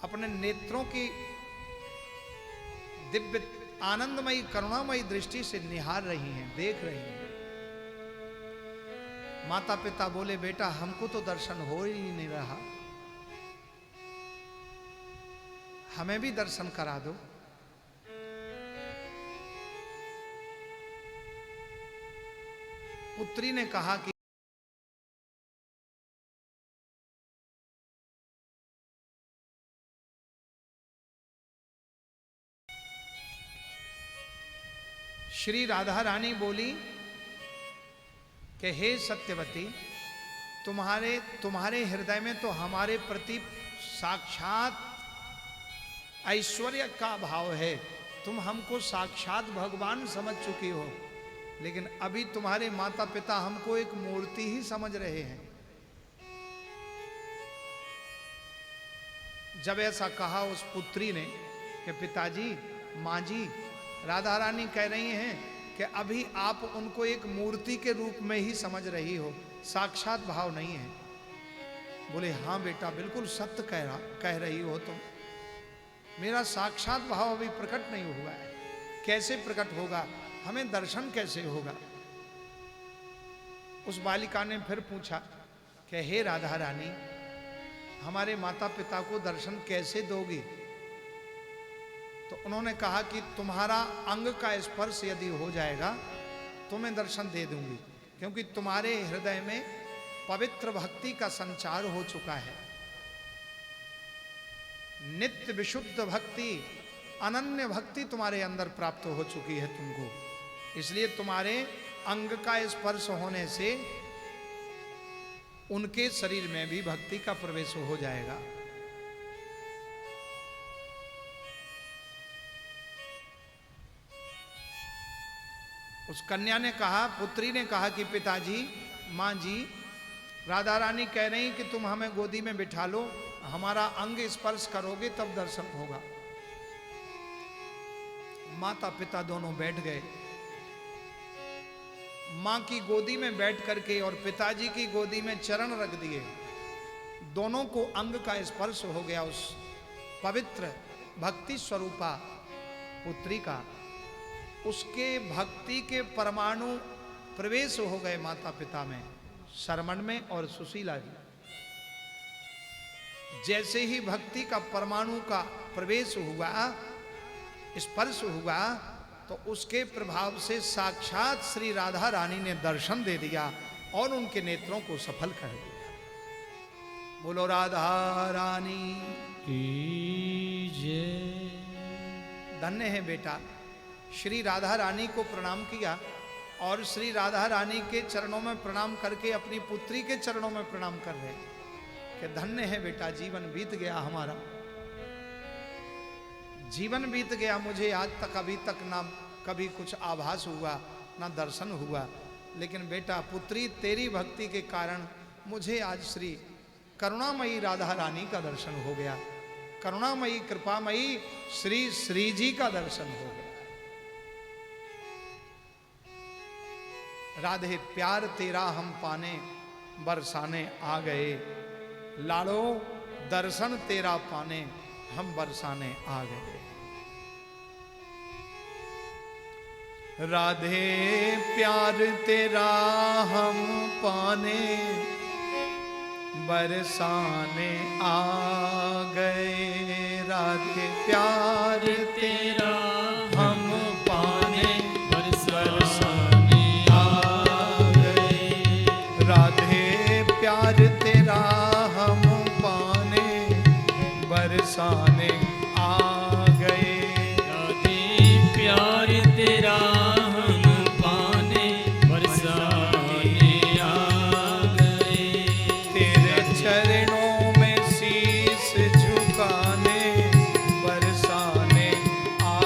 C: अपने नेत्रों की दिव्य आनंदमयी करुणामयी दृष्टि से निहार रही हैं, देख रही हैं। माता पिता बोले बेटा हमको तो दर्शन हो ही नहीं रहा, हमें भी दर्शन करा दो। पुत्री ने कहा कि श्री राधा रानी बोली कि हे सत्यवती, तुम्हारे हृदय में तो हमारे प्रति साक्षात ऐश्वर्य का भाव है। तुम हमको साक्षात भगवान समझ चुकी हो, लेकिन अभी तुम्हारे माता पिता हमको एक मूर्ति ही समझ रहे हैं। जब ऐसा कहा उस पुत्री ने कि पिताजी, माँ जी, राधा रानी कह रही हैं कि अभी आप उनको एक मूर्ति के रूप में ही समझ रही हो, साक्षात भाव नहीं है। बोले हाँ बेटा, बिल्कुल सत्य कह रही हो तुम। मेरा साक्षात भाव अभी प्रकट नहीं हुआ है। कैसे प्रकट होगा? हमें दर्शन कैसे होगा? उस बालिका ने फिर पूछा कि हे राधा रानी, हमारे माता पिता को दर्शन कैसे दोगी? तो उन्होंने कहा कि तुम्हारा अंग का स्पर्श यदि हो जाएगा तो मैं दर्शन दे दूंगी, क्योंकि तुम्हारे हृदय में पवित्र भक्ति का संचार हो चुका है। नित्य विशुद्ध भक्ति, अनन्य भक्ति तुम्हारे अंदर प्राप्त हो चुकी है तुमको। इसलिए तुम्हारे अंग का स्पर्श होने से उनके शरीर में भी भक्ति का प्रवेश हो जाएगा। उस कन्या ने कहा, पुत्री ने कहा कि पिताजी, माँ जी, राधा रानी कह रही कि तुम हमें गोदी में बिठा लो, हमारा अंग स्पर्श करोगे तब दर्शन होगा। माता पिता दोनों बैठ गए। माँ की गोदी में बैठ करके और पिताजी की गोदी में चरण रख दिए। दोनों को अंग का स्पर्श हो गया उस पवित्र भक्ति स्वरूपा पुत्री का। उसके भक्ति के परमाणु प्रवेश हो गए माता पिता में, शरमन में और सुशीला जी। जैसे ही भक्ति का परमाणु का प्रवेश हुआ, स्पर्श हुआ, तो उसके प्रभाव से साक्षात श्री राधा रानी ने दर्शन दे दिया और उनके नेत्रों को सफल कर दिया। बोलो राधा रानी
A: की जय।
C: धन्य है बेटा। श्री राधा रानी को प्रणाम किया और श्री राधा रानी के चरणों में प्रणाम करके अपनी पुत्री के चरणों में प्रणाम कर रहे कि धन्य है बेटा, जीवन बीत गया हमारा, जीवन बीत गया। मुझे आज तक, अभी तक ना कभी कुछ आभास हुआ, ना दर्शन हुआ, लेकिन बेटा पुत्री तेरी भक्ति के कारण मुझे आज श्री करुणामयी राधा रानी का दर्शन हो गया। करुणामयी कृपामयी श्री श्री जी का दर्शन हो गया। राधे प्यार तेरा हम पाने बरसाने आ गए, लाड़ो दर्शन तेरा पाने हम बरसाने आ गए। राधे प्यार तेरा हम पाने बरसाने आ गए। राधे प्यार तेरा हम पाने बरसाने आ गए। राधे प्यार तेरा हम पाने बरसाने आ गए।
A: राधे प्यार तेरा हम पाने बरसाने आ गए।
C: तेरे चरणों में शीश झुकाने बरसाने आ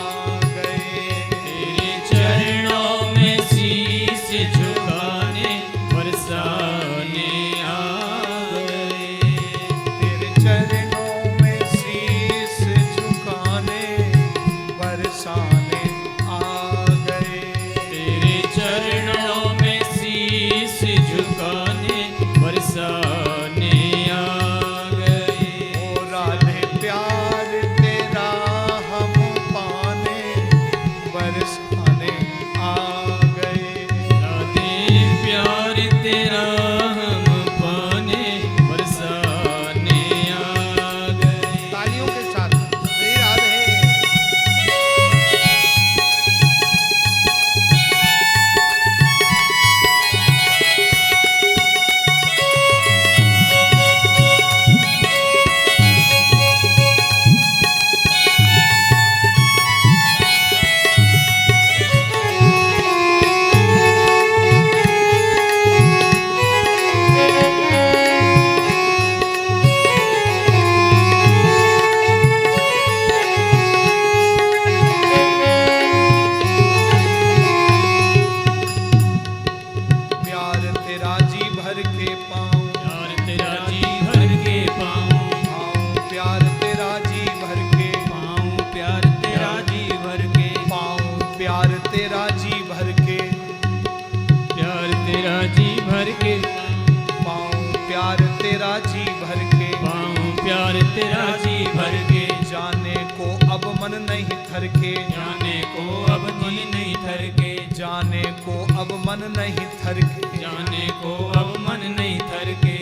C: थरके,
A: जाने को अब मन नहीं थरके,
C: जाने को अब मन नहीं थरके,
A: जाने को अब मन नहीं थरके।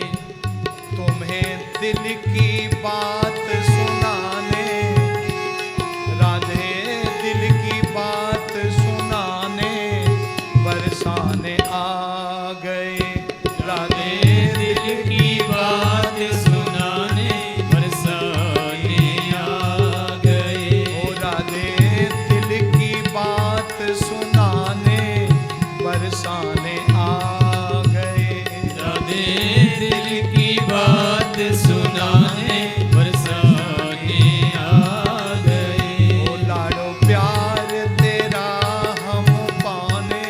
C: तुम्हें दिल की बात सुनाने, राधे दिल की बात सुनाने बरसाने आ गए, राधे
A: दिल की बात सुनाने बरसाने आ गए।
C: ओ राधे दिल की बात सुनाने बरसाने आ गए,
A: राधे दिल की बात सुनाने बरसाने आ गए।
C: ओ लाडो प्यार तेरा हम पाने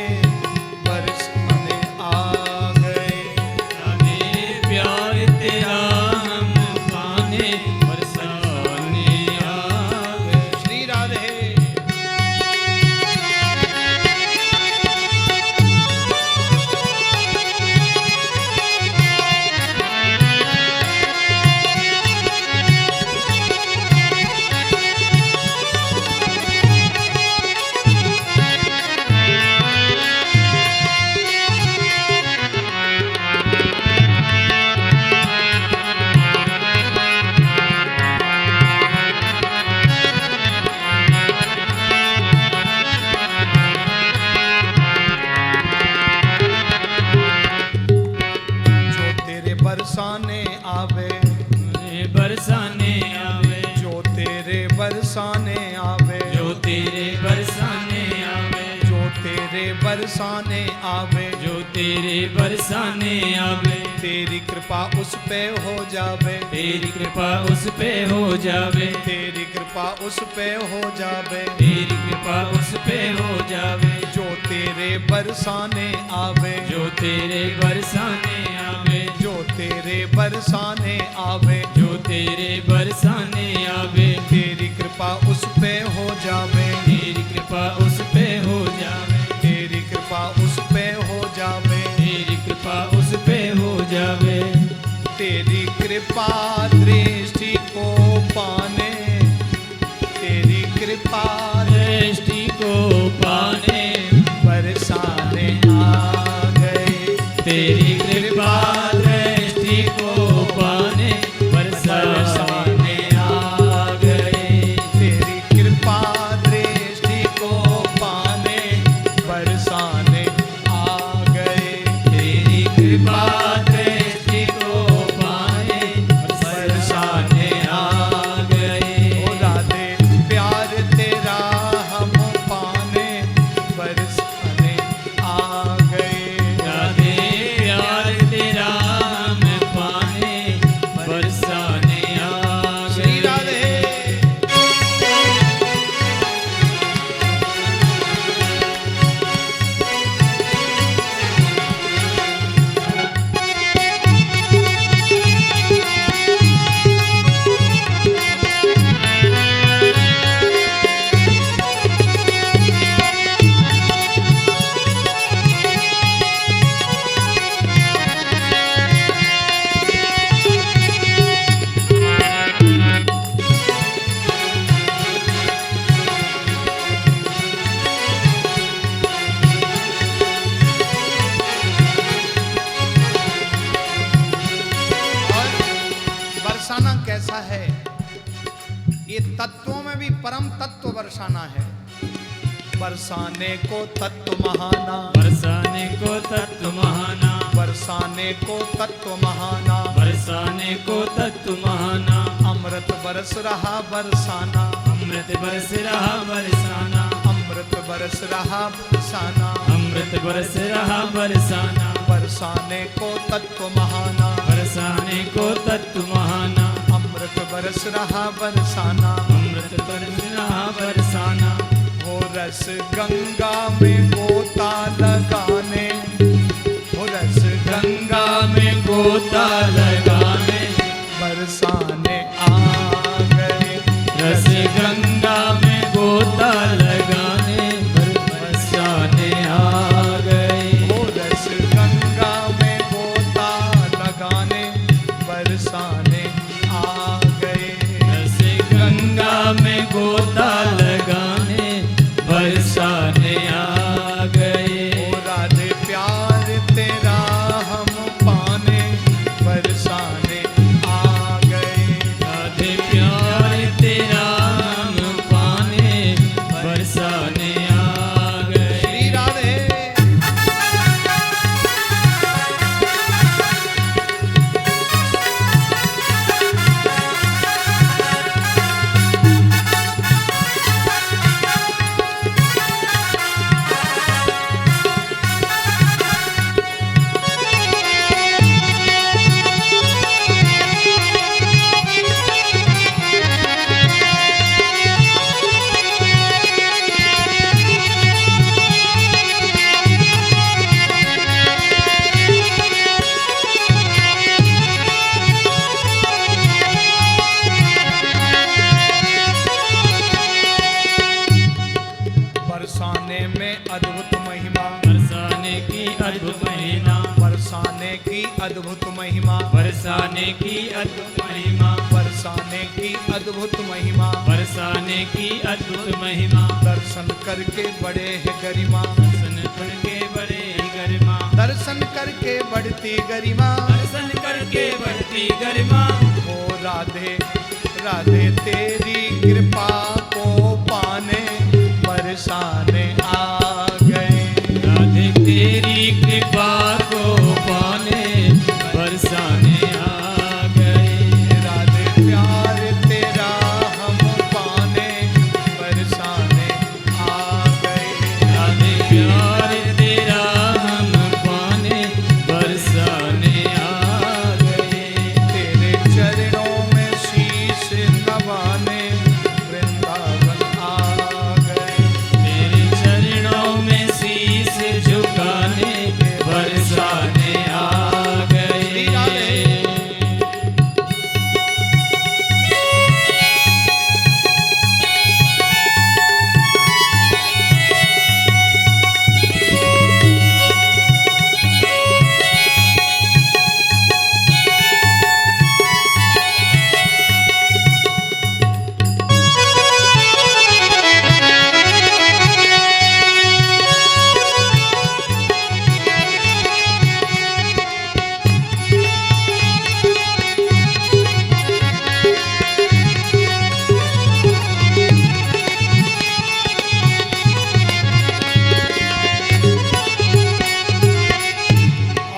C: बरसाने आ गए,
A: राधे प्यार तेरा हम पाने बरसाने आ गए।
C: श्री राधे। जो तेरे बरसाने आवे,
A: बरसाने आवे,
C: जो तेरे बरसाने आवे,
A: जो तेरे बरसाने आवे,
C: जो तेरे बरसाने आवे,
A: जो तेरे बरसाने आवे।
C: तेरी कृपा उस पे हो जावे,
A: तेरी कृपा उस पे हो जावे,
C: तेरी कृपा उस पे हो जावे,
A: तेरी कृपा उस पे हो जावे।
C: जो तेरे बरसाने आवे,
A: जो तेरे बरसाने आवे,
C: जो तेरे बरसाने आवे,
A: जो तेरे बरसाने आवे।
C: तेरी कृपा उस पे हो जावे,
A: तेरी कृपा उस पे हो जावे,
C: तेरी कृपा उस पे हो जावे,
A: तेरी कृपा उस पे हो जावे।
C: तेरी कृपा दृष्टि को पाने, तेरी कृपा
A: दृष्टि को पाने
C: बरसाने आ गए,
A: तेरी कृपा दृष्टि को पाने बरसाने आ गए।
C: तेरी कृपा दृष्टि को पाने बरसाने आ गए,
A: तेरी कृपा दृष्टि को पाने बरसाने आ गए।
C: ओ राधे प्यार तेरा हम पाने बरसाने आ गए,
A: राधे प्यार तेरा हम पाने बरसाने आ
C: श्री
A: गए।
C: राधे। और बरसाना कैसा है? ये तत्वों में भी परम तत्व बरसाना है। बरसाने को तत्व महाना,
A: बरसाने को तत्व महाना,
C: बरसाने को तत्व महाना,
A: बरसाने को तत्व महाना।
C: अमृत बरस रहा बरसाना,
A: अमृत बरस रहा बरसाना,
C: अमृत बरस रहा बरसाना,
A: अमृत बरस रहा बरसाना।
C: बरसाने को तत्व महाना,
A: बरसाने को तत्व महाना,
C: अमृत बरस रहा बरसाना।
A: अमृत बरस रहा बरसाना।
C: हो रस गंगा में गोता लगाने, हो रस गंगा में
A: गोता लगाने
C: बरसाने आ गए,
A: रस गंगा में गोता लगाने बरसाने आ गए।
C: हो रस गंगा में गोता लगाने बरसाने आ गए,
A: रस गंगा में गोता लगाने
C: अद्भुत महिमा,
A: बरसाने की अद्भुत महिमा,
C: बरसाने की अद्भुत महिमा,
A: बरसाने की अद्भुत महिमा,
C: बरसाने की अद्भुत महिमा,
A: बरसाने की अद्भुत महिमा,
C: दर्शन करके बड़े है गरिमा,
A: दर्शन करके बड़े गरिमा,
C: दर्शन करके बढ़ती गरिमा,
A: दर्शन करके बढ़ती गरिमा,
C: ओ राधे राधे तेरी कृपा को पाने बरसाने आ गए,
A: राधे तेरी कृपा को पाने बरसाने आ गए,
C: राधे प्यार तेरा हम पाने बरसाने आ गए,
A: राधे प्यार तेरा हम पाने बरसाने आ गए,
C: तेरे चरणों में शीश नवाने वृंदावन आ गए,
A: तेरे चरणों में शीश झुकाने बरसाने आ गए।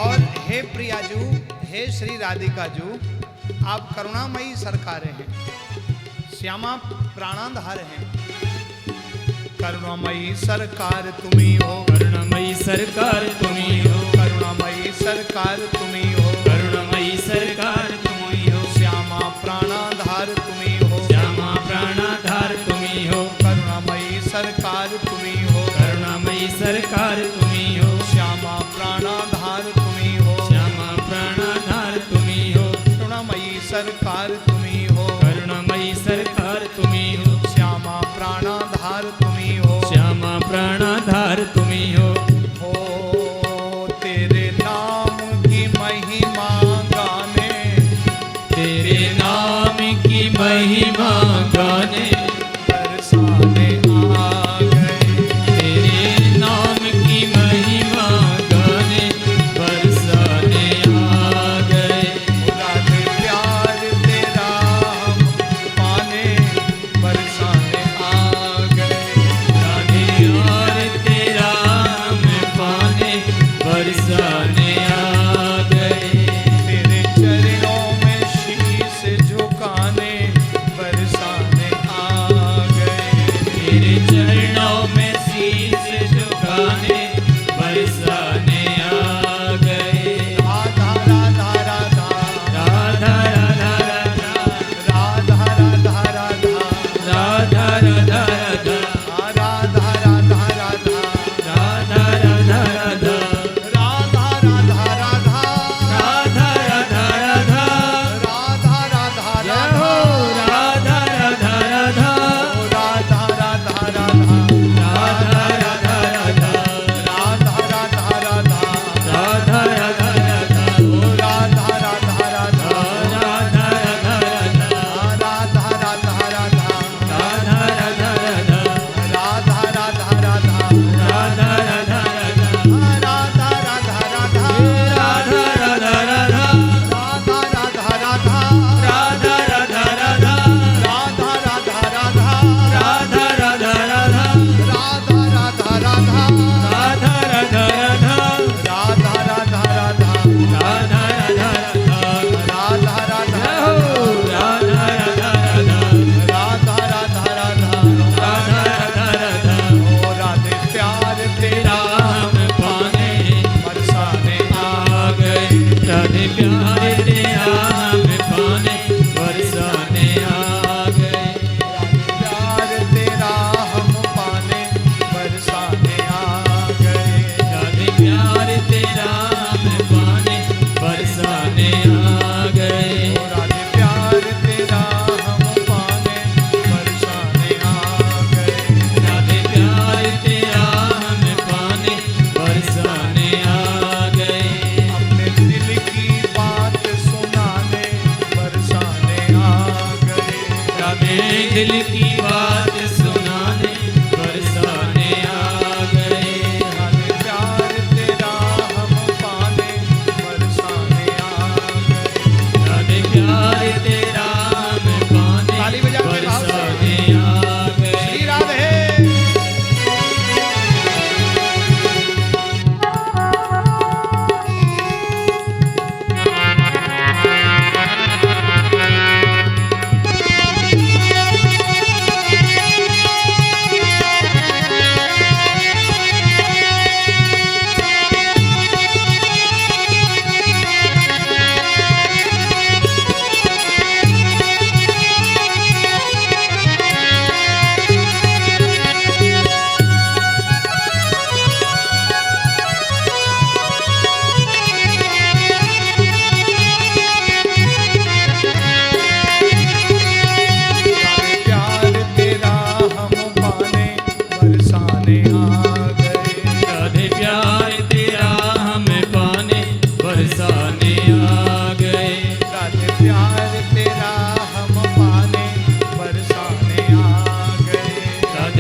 C: और हे प्रियाजू, हे श्री राधिका जू, आप करुणामयी सरकार हैं, श्यामा प्राणाधार हैं, करुणामयी सरकार तुम्ही हो,
A: करुणामयी सरकार तुम्ही हो,
C: करुणामयी सरकार तुम्ही हो,
A: करुणामयी सरकार तुम्ही हो,
C: श्यामा प्राणाधार तुम्ही हो,
A: श्यामा प्राणाधार तुम्ही हो,
C: करुणामयी सरकार तुम्ही हो,
A: करुणामयी सरकार तुम्ही हो,
C: श्यामा प्राणाधार तुम्ही हो,
A: श्यामा प्राणाधार तुम्ही हो,
C: करुणामयी सरकार तुम्ही हो,
A: करुणामयी सरकार तुम्ही हो,
C: श्यामा प्राणाधार तुम्ही हो,
A: श्यामा प्राणाधार तुम्ही हो,
C: हो तेरे नाम की महिमा गाने,
A: तेरे नाम की महिमा गाने
C: बरसाने आ गए,
A: तेरे नाम की महिमा गाने बरसाने आ गए,
C: राधे प्यार तेरा हम पाने बरसाने आ गए,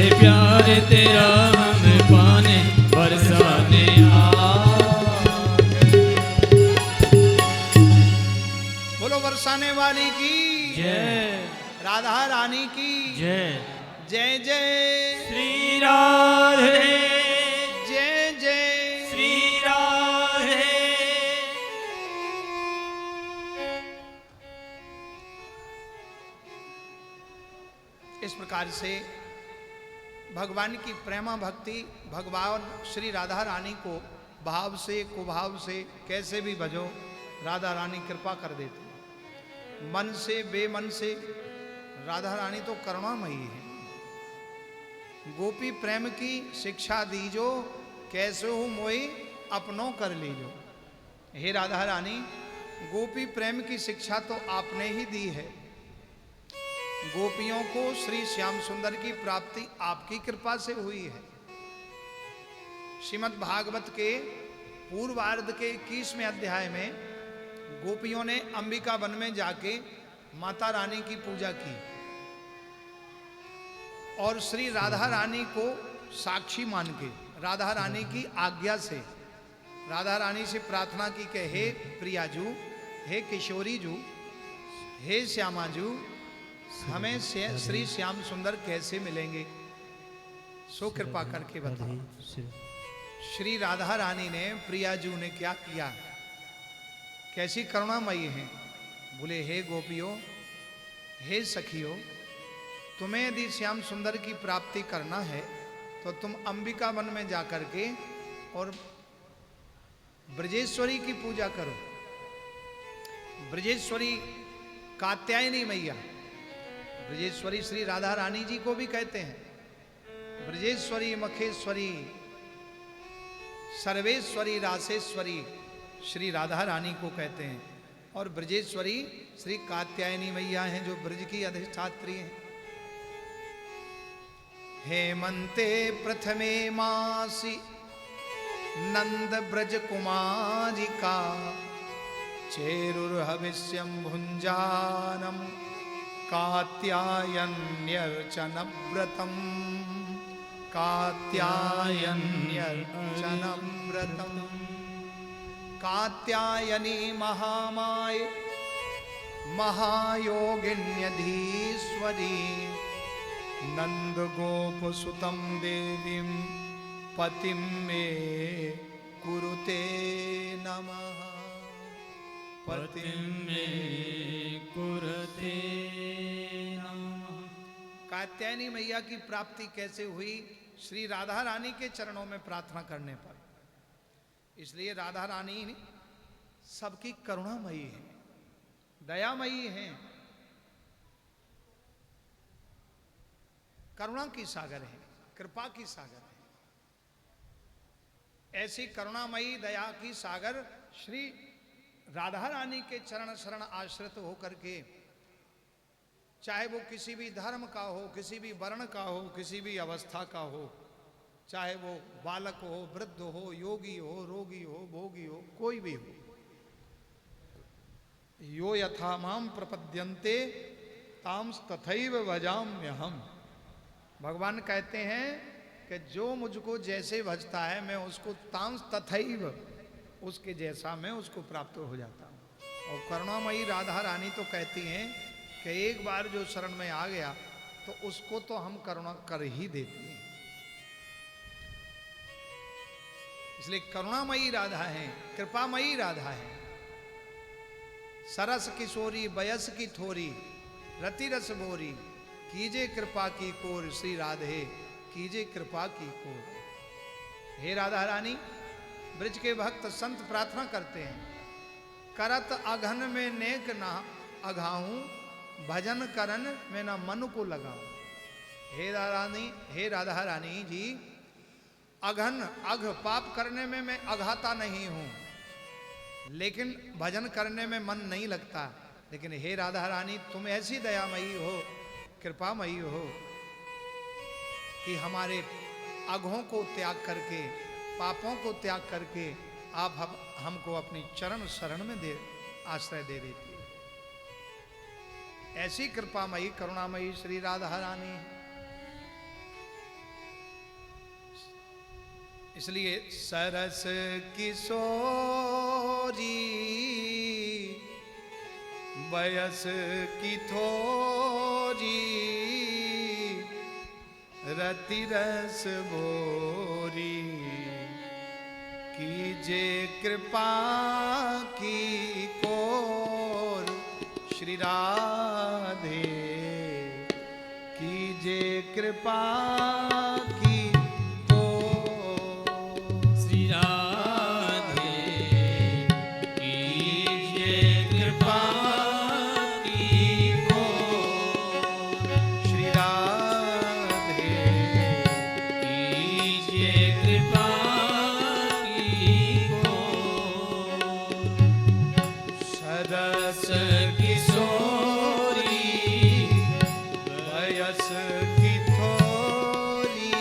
A: हे प्यार तेरा हम पाने बरसाने
C: बोलो बरसाने वाली की
A: जय,
C: राधा रानी की
A: जय
C: जय जय
A: श्री राधे,
C: जय जय
A: श्री राधे।
C: इस प्रकार से भगवान की प्रेमा भक्ति, भगवान श्री राधा रानी को भाव से कुभाव से कैसे भी भजो, राधा रानी कृपा कर देती। मन से बेमन से राधा रानी तो करुणामयी है। गोपी प्रेम की शिक्षा दीजो, कैसे हो मोई अपनों कर लीजो। हे राधा रानी, गोपी प्रेम की शिक्षा तो आपने ही दी है। गोपियों को श्री श्याम सुंदर की प्राप्ति आपकी कृपा से हुई है। श्रीमद् भागवत के पूर्वार्ध के 21वें अध्याय में गोपियों ने अंबिका वन में जाके माता रानी की पूजा की और श्री राधा रानी को साक्षी मान के, राधा रानी की आज्ञा से, राधा रानी से प्रार्थना की कि हे प्रियाजू, हे किशोरी जू, हे श्यामाजू, हमें श्री श्याम सुंदर कैसे मिलेंगे, सो कृपा करके बताओ। श्री राधा रानी ने, प्रियाजू ने क्या किया, कैसी करुणामयी हैं। बोले हे गोपियों, हे सखियों, तुम्हें यदि श्याम सुंदर की प्राप्ति करना है तो तुम अंबिका वन में जाकर के और ब्रजेश्वरी की पूजा करो। ब्रजेश्वरी कात्यायनी मैया, ब्रजेश्वरी श्री राधा रानी जी को भी कहते हैं। ब्रजेश्वरी, मखेश्वरी, सर्वेश्वरी, रासेश्वरी श्री राधा रानी को कहते हैं। और ब्रजेश्वरी श्री कात्यायनी मैया हैं जो ब्रज की अधिष्ठात्री हैं। हेमंते प्रथमे मासी नंद ब्रज कुमारिका चेरुर्हविष्यं भुंजानम कात्यायन्यर्चन व्रतम, कात्यायन्यर्चन व्रतम। कात्यायनी महामाय महायोगिन्यधीश्वरी नंद गोप सुतम देवीं पतिं मे कुरुते नमः,
A: पतिं मे कुरुते नमः।
C: कात्यायनी मैया की प्राप्ति कैसे हुई? श्री राधा रानी के चरणों में प्रार्थना करने पर। इसलिए राधा रानी सबकी करुणामयी है, दयामयी है, करुणा की सागर है, कृपा की सागर है। ऐसी करुणामयी दया की सागर श्री राधा रानी के चरण शरण आश्रित होकर के, चाहे वो किसी भी धर्म का हो, किसी भी वर्ण का हो, किसी भी अवस्था का हो, चाहे वो बालक हो, वृद्ध हो, योगी हो, रोगी हो, भोगी हो, कोई भी हो, यो यथा माम प्रपद्यन्ते तांस तथैव भजाम्यहम्। भगवान कहते हैं कि जो मुझको जैसे भजता है मैं उसको तांस तथैव, उसके जैसा मैं उसको प्राप्त हो जाता हूँ। और करुणामयी राधा रानी तो कहती हैं कि एक बार जो शरण में आ गया तो उसको तो हम करुणा कर ही देते हैं। इसलिए करुणामयी राधा है, कृपामयी राधा है। सरस किशोरी बयस की थोरी रति रस बोरी, कीजे कृपा की कोर श्री राधे, कीजे कृपा की कोर। हे राधा रानी, ब्रज के भक्त संत प्रार्थना करते हैं, करत अघन में नेक ना अघाऊं, भजन करन में ना मन को लगाऊं। हे राधा रानी जी, अघन अघ पाप करने में मैं अघाता नहीं हूं, लेकिन भजन करने में मन नहीं लगता। लेकिन हे राधा रानी, तुम ऐसी दयामयी हो, कृपामयी हो कि हमारे अघों को त्याग करके, पापों को त्याग करके आप हमको अपनी चरण शरण में आश्रय दे देती है। ऐसी कृपामयी करुणामयी श्री राधा रानी। इसलिए सरस किशोरी बयस की थोरी रति रस भोरी कीजे कृपा की कोर श्री राधे कीजे कृपा की कोर
A: श्री राधे कीजिए कृपा की कोर
C: श्री राधे
A: कीजिए कृपा की कोर
C: सरस
A: किशोरी
C: वयस की थोरी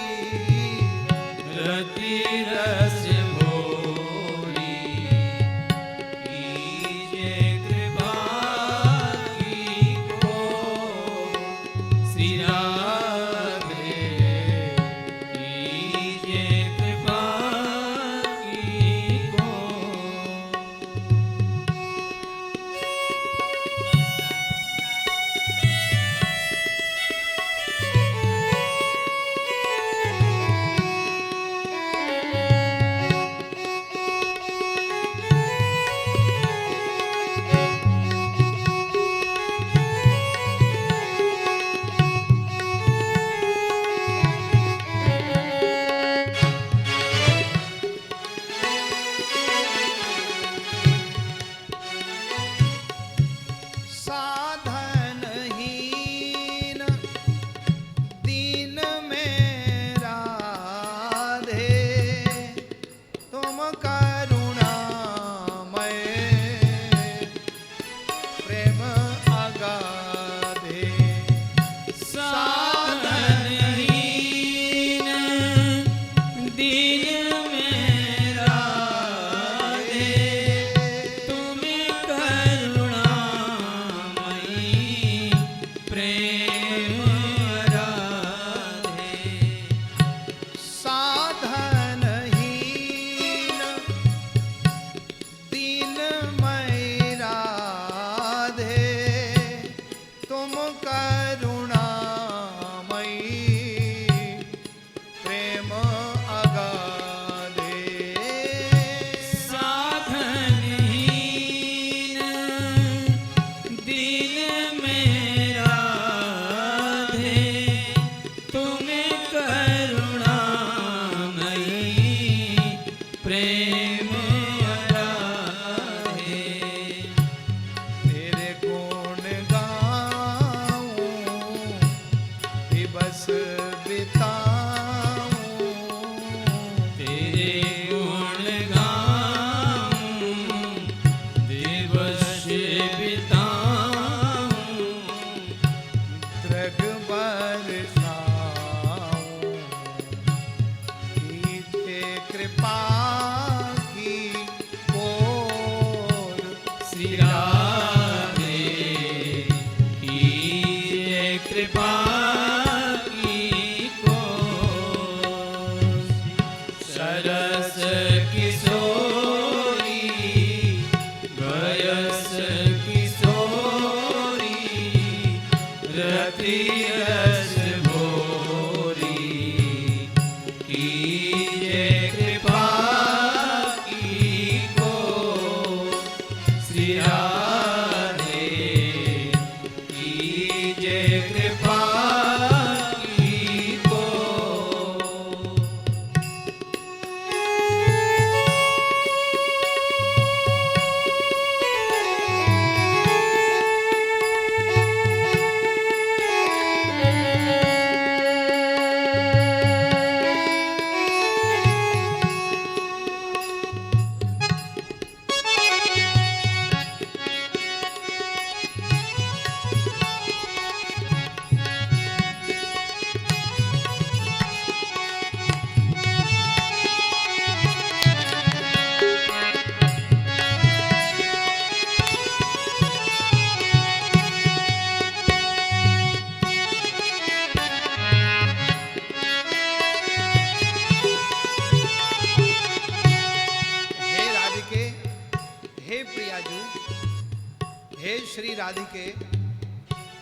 C: श्री राधिके,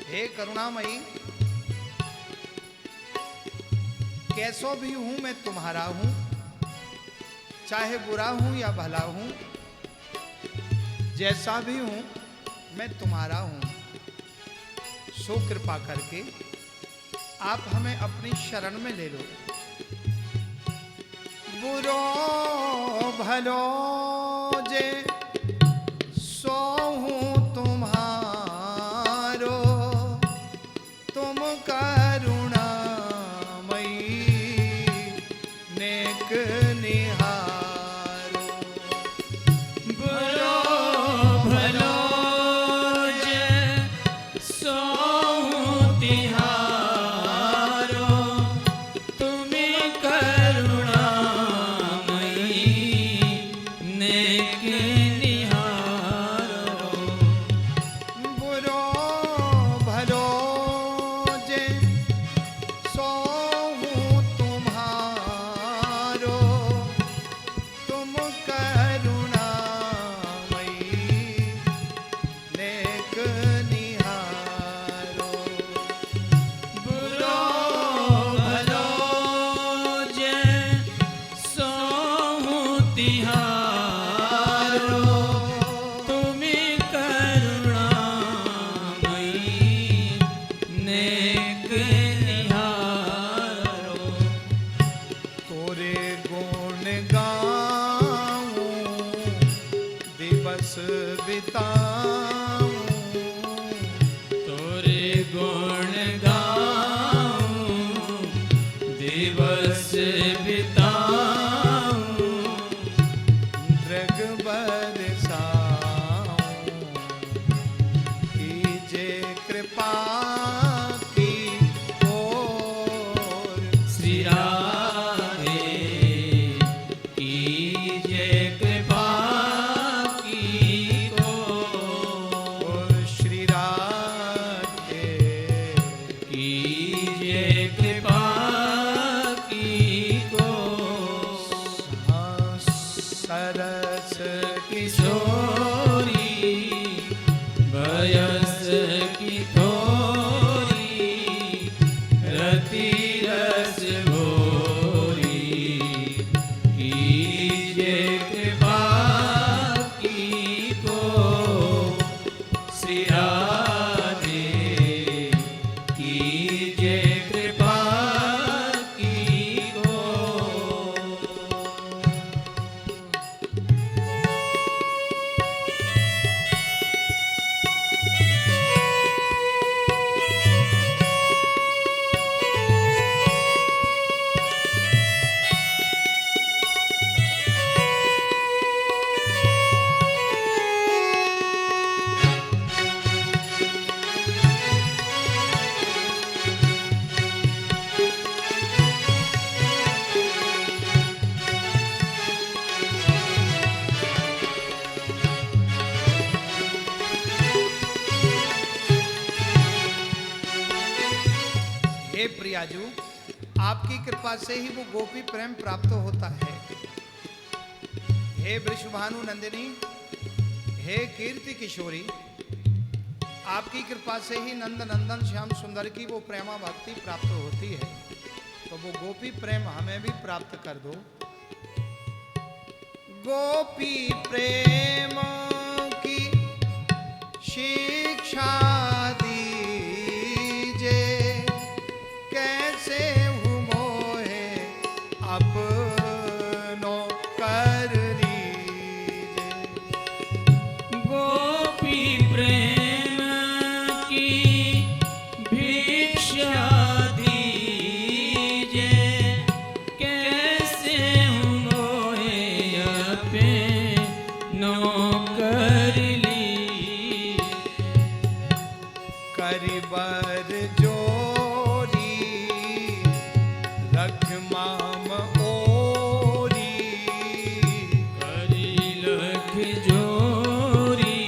C: हे करुणामयी, कैसो भी हूं मैं तुम्हारा हूं, चाहे बुरा हूं या भला हूं, जैसा भी हूं मैं तुम्हारा हूं। सो कृपा करके आप हमें अपनी शरण में ले लो। बुरो भलो जे सो हूं तुम्हारो, तुम करुणामयी नेक निहारो।
A: बुरो भलो जे सोहूं तिहारो, तुमी करुणामयी नेक निहारो।
C: बुरो भलो जे सो हूं तुम्हारो, तुम करुणामयी नेक निहारो।
A: बुरो भलो जे सोहूं तिहारो, तुमी करुणामयी नेक निहारो।
C: तोरे गुण गाऊं दिवस बिताऊं,
A: तोरे गुण गाऊं दिवस बिताऊं,
C: दृग बरसाऊं, कीजे कृपा की ओर।
A: श्री राधे कीजे कृपा की ओर।
C: श्री राधे
A: कीजे कृपा की ओर।
C: सरस
A: किशोरी वयस की थोरी, रति रस भोरी, कीजे कृपा की को। श्री राधे कीजे कृपा की को।
C: हे प्रियाजू, आपकी कृपा से ही वो गोपी प्रेम प्राप्त होता है। हे वृषभानु नंदिनी, हे कीर्ति किशोरी, आपकी कृपा से ही नंद नंदन श्याम सुंदर की वो प्रेमा भक्ति प्राप्त होती है। तो वो गोपी प्रेम हमें भी प्राप्त कर दो। गोपी प्रेम की शिक्षा दीजे, कैसे हूँ मोहे अपनो कर लीजे।
A: गोपी प्रेम की भिक्षा दीजे, कैसे हूँ मोहे अपनो कर ली।
C: करिबर जोरी रख माम ओरी,
A: करी लख जोरी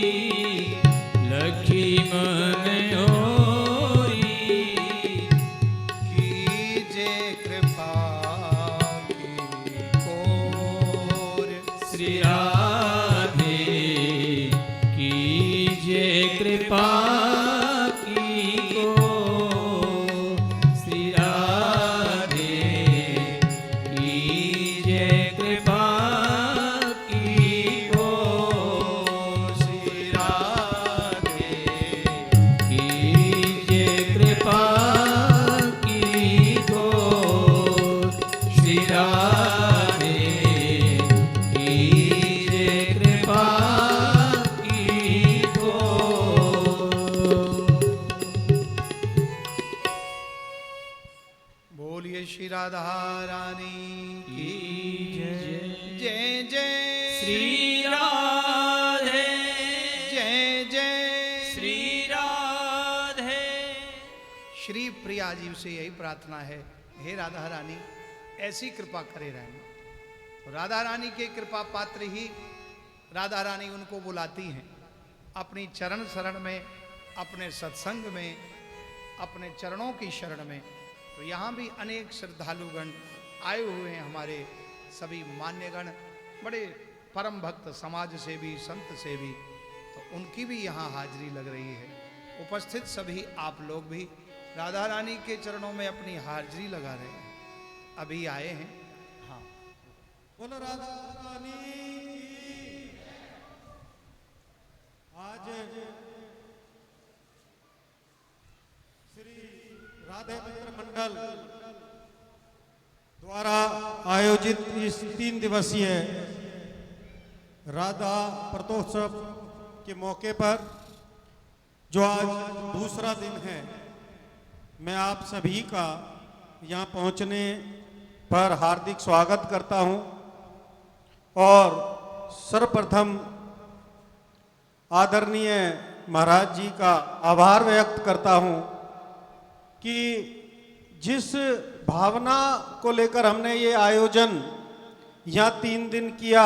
A: लखी मन ओरी,
C: कीजे कृपा की कोर।
A: श्री राधे कीजे कृपा श्री राधे कीजे कृपा की को।
C: बोलिए श्री राधा रानी की
A: जय।
C: जय जय
A: श्री राधे
C: जय जय
A: श्री राधे।
C: श्री प्रिया जी से यही प्रार्थना है, हे राधा रानी ऐसी कृपा करे रहना। तो राधा रानी के कृपा पात्र ही राधा रानी उनको बुलाती हैं अपनी चरण शरण में, अपने सत्संग में, अपने चरणों की शरण में। तो यहाँ भी अनेक श्रद्धालुगण आए हुए हैं, हमारे सभी मान्यगण, बड़े परम भक्त समाज से भी, संत से भी, तो उनकी भी यहाँ हाजिरी लग रही है। उपस्थित सभी आप लोग भी राधा रानी के चरणों में अपनी हाजिरी लगा रहे हैं, अभी आए हैं। हाँ,
D: बोलो राधा रानी की। आज श्री राधे मित्र मंडल द्वारा आयोजित इस 3 दिवसीय राधा प्रतोत्सव के मौके पर, जो आज दूसरा दिन है, मैं आप सभी का यहाँ पहुँचने पर हार्दिक स्वागत करता हूँ और सर्वप्रथम आदरणीय महाराज जी का आभार व्यक्त करता हूँ कि जिस भावना को लेकर हमने ये आयोजन यहाँ 3 दिन किया,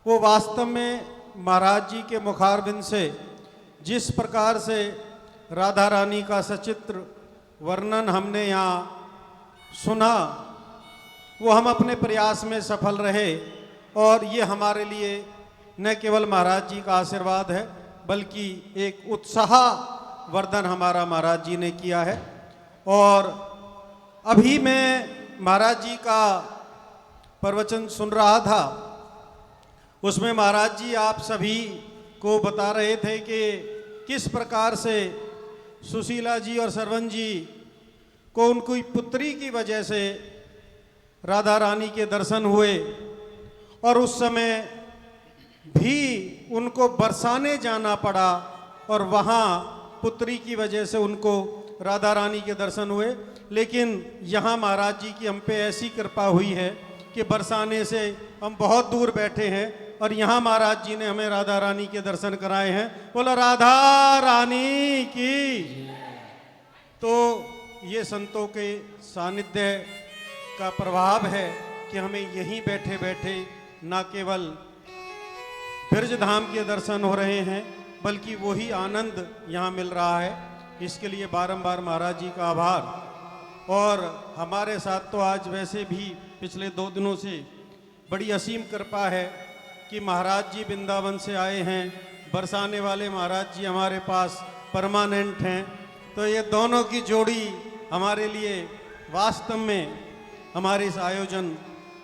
D: वो वास्तव में महाराज जी के मुखारबिंद से जिस प्रकार से राधा रानी का सचित्र वर्णन हमने यहाँ सुना, वो हम अपने प्रयास में सफल रहे। और ये हमारे लिए न केवल महाराज जी का आशीर्वाद है, बल्कि एक उत्साह वर्धन हमारा महाराज जी ने किया है। और अभी मैं महाराज जी का प्रवचन सुन रहा था, उसमें महाराज जी आप सभी को बता रहे थे कि किस प्रकार से सुशीला जी और सरवन जी को उनकी पुत्री की वजह से राधा रानी के दर्शन हुए, और उस समय भी उनको बरसाने जाना पड़ा, और वहाँ पुत्री की वजह से उनको राधा रानी के दर्शन हुए। लेकिन यहाँ महाराज जी की हम पे ऐसी कृपा हुई है कि बरसाने से हम बहुत दूर बैठे हैं और यहाँ महाराज जी ने हमें राधा रानी के दर्शन कराए हैं। बोला राधा रानी की। तो ये संतों के सानिध्य का प्रभाव है कि हमें यहीं बैठे बैठे न केवल ब्रज धाम के दर्शन हो रहे हैं, बल्कि वही आनंद यहाँ मिल रहा है। इसके लिए बारंबार महाराज जी का आभार। और हमारे साथ तो आज वैसे भी पिछले 2 दिनों से बड़ी असीम कृपा है कि महाराज जी वृंदावन से आए हैं, बरसाने वाले महाराज जी हमारे पास परमानेंट हैं। तो ये दोनों की जोड़ी हमारे लिए वास्तव में हमारे इस आयोजन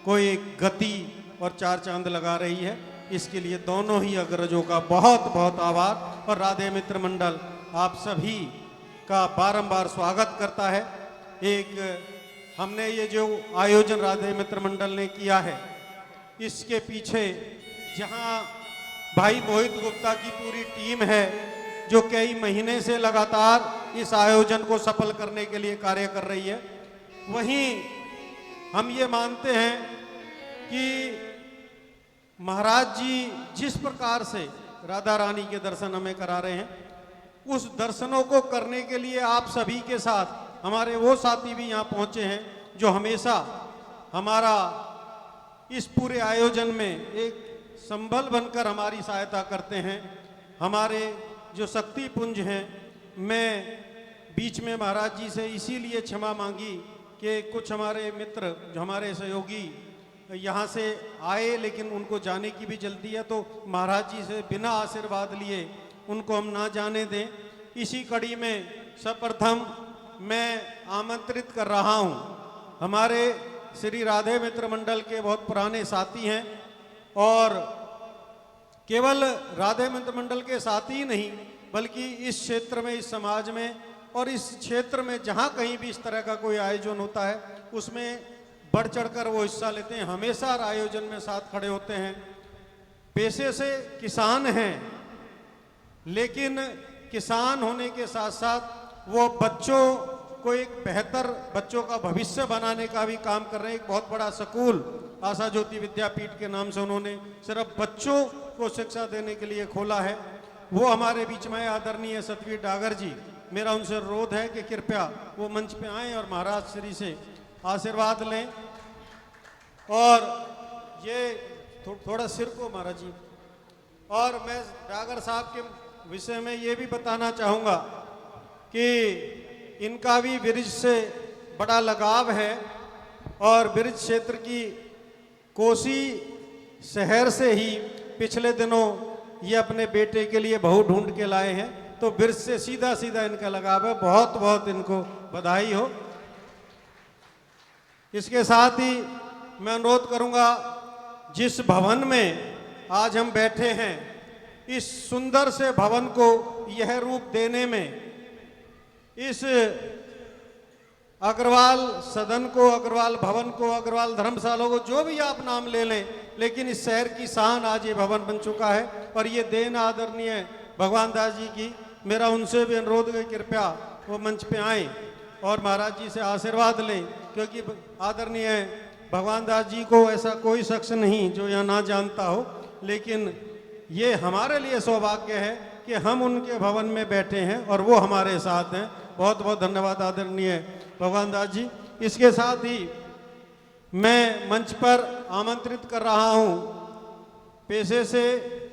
D: को एक गति और 4 चांद लगा रही है। इसके लिए दोनों ही अग्रजों का बहुत बहुत आभार। और राधे मित्र मंडल आप सभी का बारंबार स्वागत करता है। एक हमने ये जो आयोजन राधे मित्र मंडल ने किया है, इसके पीछे जहाँ भाई मोहित गुप्ता की पूरी टीम है, जो कई महीने से लगातार इस आयोजन को सफल करने के लिए कार्य कर रही है, वहीं हम ये मानते हैं कि महाराज जी जिस प्रकार से राधा रानी के दर्शन हमें करा रहे हैं, उस दर्शनों को करने के लिए आप सभी के साथ हमारे वो साथी भी यहाँ पहुँचे हैं जो हमेशा हमारा इस पूरे आयोजन में एक संबल बनकर हमारी सहायता करते हैं। हमारे जो शक्ति पुंज हैं, मैं बीच में महाराज जी से इसीलिए क्षमा मांगी कि कुछ हमारे मित्र जो हमारे सहयोगी यहाँ से आए, लेकिन उनको जाने की भी जल्दी है, तो महाराज जी से बिना आशीर्वाद लिए उनको हम ना जाने दें। इसी कड़ी में सर्वप्रथम मैं आमंत्रित कर रहा हूँ हमारे श्री राधे मित्र मंडल के बहुत पुराने साथी हैं, और केवल राधे मित्र मंडल के साथी ही नहीं, बल्कि इस क्षेत्र में, इस समाज में और इस क्षेत्र में जहाँ कहीं भी इस तरह का कोई आयोजन होता है, उसमें बढ़ चढ़कर वो हिस्सा लेते हैं, हमेशा हर आयोजन में साथ खड़े होते हैं। पेशे से किसान हैं, लेकिन किसान होने के साथ साथ वो बच्चों को एक बेहतर बच्चों का भविष्य बनाने का भी काम कर रहे हैं। एक बहुत बड़ा स्कूल आशा ज्योति विद्यापीठ के नाम से उन्होंने सिर्फ बच्चों को शिक्षा देने के लिए खोला है। वो हमारे बीच में आदरणीय सतवीर डागर जी, मेरा उनसे अनुरोध है कि कृपया वो मंच पे आएं और महाराज श्री से आशीर्वाद लें। और ये थोड़ा सिर को महाराज जी। और मैं डागर साहब के विषय में ये भी बताना चाहूँगा कि इनका भी ब्रिज से बड़ा लगाव है और ब्रिज क्षेत्र की कोसी शहर से ही पिछले दिनों ये अपने बेटे के लिए बहू ढूंढ के लाए हैं। तो ब्रिज से सीधा सीधा इनका लगाव है। बहुत बहुत इनको बधाई हो। इसके साथ ही मैं अनुरोध करूंगा, जिस भवन में आज हम बैठे हैं, इस सुंदर से भवन को यह रूप देने में इस अग्रवाल सदन को, अग्रवाल भवन को, अग्रवाल धर्मशाला को, जो भी आप नाम ले लें, लेकिन इस शहर की शान आज ये भवन बन चुका है। और ये देन आदरणीय भगवान दास जी की। मेरा उनसे भी अनुरोध है, कृपया वो मंच पे आएं और महाराज जी से आशीर्वाद लें, क्योंकि आदरणीय भगवान दास जी को ऐसा कोई शख्स नहीं जो यहाँ ना जानता हो, लेकिन ये हमारे लिए सौभाग्य है कि हम उनके भवन में बैठे हैं और वो हमारे साथ हैं। बहुत बहुत धन्यवाद आदरणीय भगवान दास जी। इसके साथ ही मैं मंच पर आमंत्रित कर रहा हूँ, पेशे से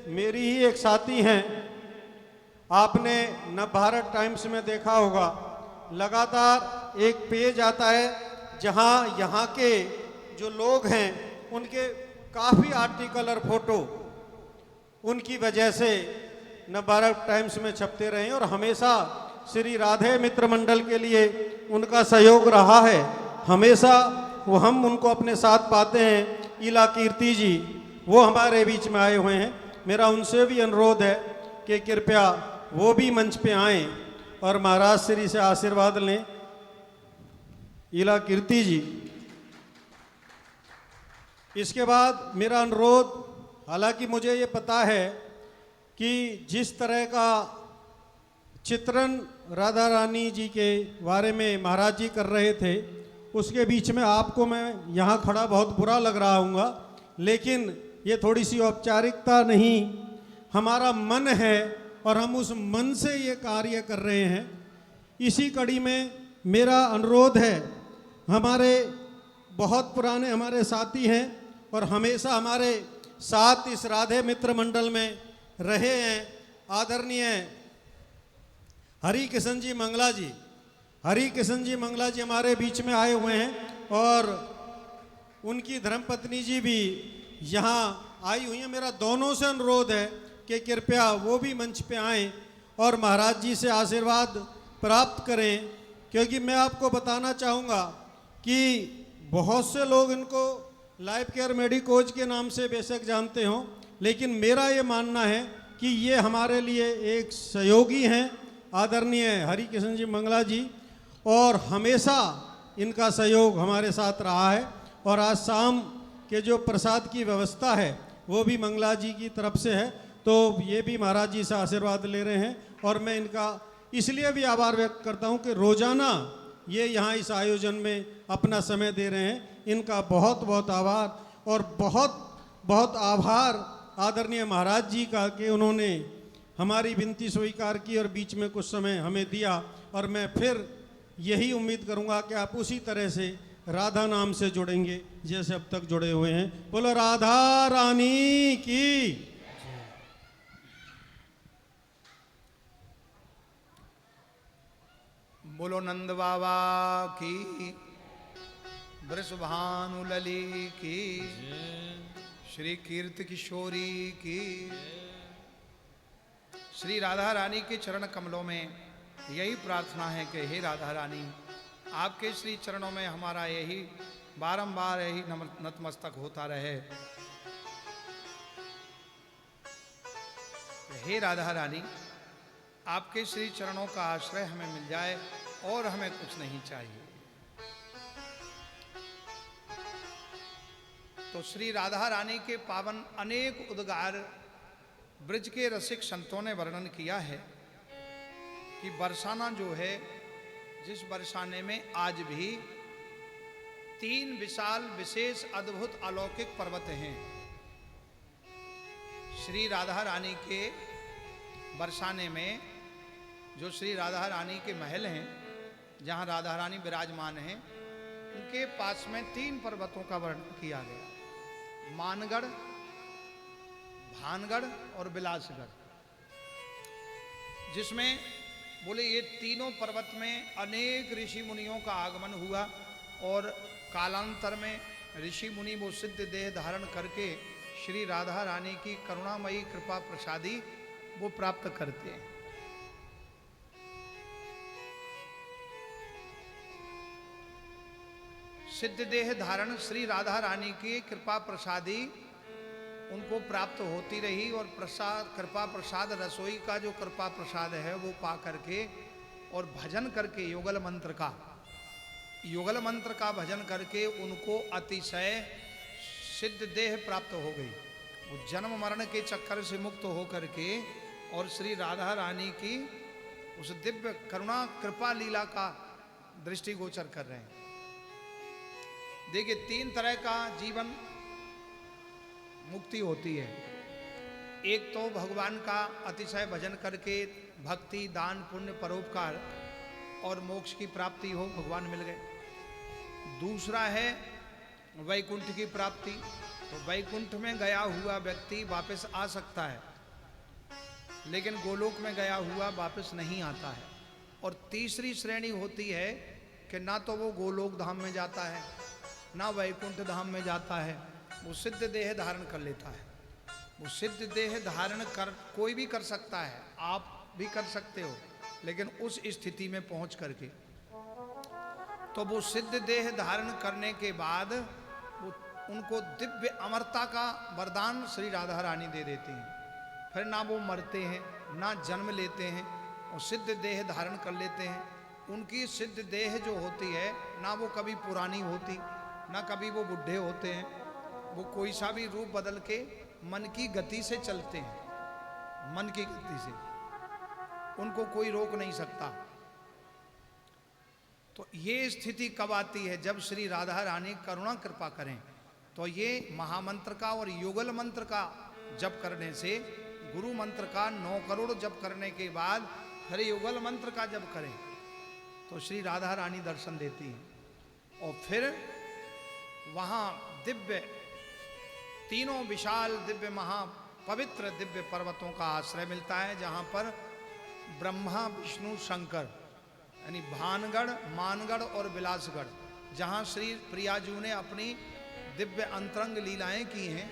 D: मेरी ही एक साथी हैं, आपने नवभारत टाइम्स में देखा होगा, लगातार एक पेज आता है जहां यहाँ के जो लोग हैं उनके काफ़ी आर्टिकल और फोटो उनकी वजह से नवभारत टाइम्स में छपते रहे और हमेशा श्री राधे मित्र मंडल के लिए उनका सहयोग रहा है। हमेशा वो हम उनको अपने साथ पाते हैं। इला कीर्ति जी वो हमारे बीच में आए हुए हैं। मेरा उनसे भी अनुरोध है कि कृपया वो भी मंच पे आएं और महाराज श्री से आशीर्वाद लें। इला कीर्ति जी। इसके बाद मेरा अनुरोध, हालांकि मुझे ये पता है कि जिस तरह का चित्रण राधा रानी जी के बारे में महाराज जी कर रहे थे, उसके बीच में आपको मैं यहाँ खड़ा बहुत बुरा लग रहा हूँगा, लेकिन ये थोड़ी सी औपचारिकता नहीं, हमारा मन है और हम उस मन से ये कार्य कर रहे हैं। इसी कड़ी में मेरा अनुरोध है, हमारे बहुत पुराने हमारे साथी हैं और हमेशा हमारे साथ इस राधे मित्र मंडल में रहे हैं, आदरणीय हरि किशन जी मंगला जी। हरि किशन जी मंगला जी हमारे बीच में आए हुए हैं और उनकी धर्मपत्नी जी भी यहाँ आई हुई हैं। मेरा दोनों से अनुरोध है कि कृपया वो भी मंच पे आएं और महाराज जी से आशीर्वाद प्राप्त करें, क्योंकि मैं आपको बताना चाहूँगा कि बहुत से लोग इनको लाइफ केयर मेडिकोज के नाम से बेशक जानते हों, लेकिन मेरा ये मानना है कि ये हमारे लिए एक सहयोगी हैं, आदरणीय हरि किशन जी मंगला जी, और हमेशा इनका सहयोग हमारे साथ रहा है। और आज शाम के जो प्रसाद की व्यवस्था है वो भी मंगला जी की तरफ से है, तो ये भी महाराज जी से आशीर्वाद ले रहे हैं। और मैं इनका इसलिए भी आभार व्यक्त करता हूँ कि रोज़ाना ये यहाँ इस आयोजन में अपना समय दे रहे हैं। इनका बहुत बहुत आभार और बहुत बहुत आभार आदरणीय महाराज जी का कि उन्होंने हमारी विनती स्वीकार की और बीच में कुछ समय हमें दिया। और मैं फिर यही उम्मीद करूंगा कि आप उसी तरह से राधा नाम से जुड़ेंगे जैसे अब तक जुड़े हुए हैं। बोलो राधा रानी की।
C: बोलो नंद बाबा की, वृषभानु लली की, श्री कीर्ति किशोरी की। श्री राधा रानी के चरण कमलों में यही प्रार्थना है कि हे राधा रानी, आपके श्री चरणों में हमारा यही बारंबार यही नतमस्तक होता रहे। हे राधा रानी, आपके श्री चरणों का आश्रय हमें मिल जाए और हमें कुछ नहीं चाहिए। तो श्री राधा रानी के पावन अनेक उद्गार ब्रज के रसिक संतों ने वर्णन किया है कि बरसाना जो है, जिस बरसाने में आज भी 3 विशाल विशेष अद्भुत अलौकिक पर्वत हैं। श्री राधा रानी के बरसाने में जो श्री राधा रानी के महल हैं, जहाँ राधा रानी विराजमान हैं, उनके पास में 3 पर्वतों का वर्णन किया गया, मानगढ़, भानगढ़ और बिलासगढ़, जिसमें बोले ये तीनों पर्वत में अनेक ऋषि मुनियों का आगमन हुआ और कालांतर में ऋषि मुनि वो सिद्ध देह धारण करके श्री राधा रानी की करुणामयी कृपा प्रसादी वो प्राप्त करते हैं। सिद्ध देह धारण श्री राधा रानी की कृपा प्रसादी उनको प्राप्त होती रही और प्रसाद, कृपा प्रसाद रसोई का जो कृपा प्रसाद है वो पा करके और भजन करके युगल मंत्र का भजन करके उनको अतिशय सिद्ध देह प्राप्त हो गई। वो जन्म मरण के चक्कर से मुक्त हो करके और श्री राधा रानी की उस दिव्य करुणा कृपा लीला का दृष्टिगोचर कर रहे हैं। देखिए 3 तरह का जीवन मुक्ति होती है। एक तो भगवान का अतिशय भजन करके भक्ति, दान, पुण्य, परोपकार और मोक्ष की प्राप्ति हो, भगवान मिल गए। दूसरा है वैकुंठ की प्राप्ति, तो वैकुंठ में गया हुआ व्यक्ति वापस आ सकता है, लेकिन गोलोक में गया हुआ वापस नहीं आता है। और तीसरी श्रेणी होती है कि ना तो वो गोलोक धाम में जाता है, ना वैकुंठ धाम में जाता है, वो सिद्ध देह धारण कर लेता है। वो सिद्ध देह धारण कर कोई भी कर सकता है, आप भी कर सकते हो, लेकिन उस स्थिति में पहुंच करके तो वो सिद्ध देह धारण करने के बाद वो उनको दिव्य अमरता का वरदान श्री राधा रानी दे देती हैं। फिर ना वो मरते हैं, ना जन्म लेते हैं, और सिद्ध देह धारण कर लेते हैं। उनकी सिद्ध देह जो होती है, ना वो कभी पुरानी होती, ना कभी वो बुढ़े होते हैं। वो कोई सा भी रूप बदल के मन की गति से चलते हैं, मन की गति से, उनको कोई रोक नहीं सकता। तो ये स्थिति कब आती है? जब श्री राधा रानी करुणा कृपा करें। तो ये महामंत्र का और युगल मंत्र का जप करने से, गुरु मंत्र का 9 करोड़ जप करने के बाद फिर युगल मंत्र का जप करें तो श्री राधा रानी दर्शन देती हैं। और फिर वहाँ दिव्य 3 विशाल दिव्य महापवित्र दिव्य पर्वतों का आश्रय मिलता है, जहाँ पर ब्रह्मा, विष्णु, शंकर यानी भानगढ़, मानगढ़ और बिलासगढ़, जहाँ श्री प्रियाजू ने अपनी दिव्य अंतरंग लीलाएं की हैं,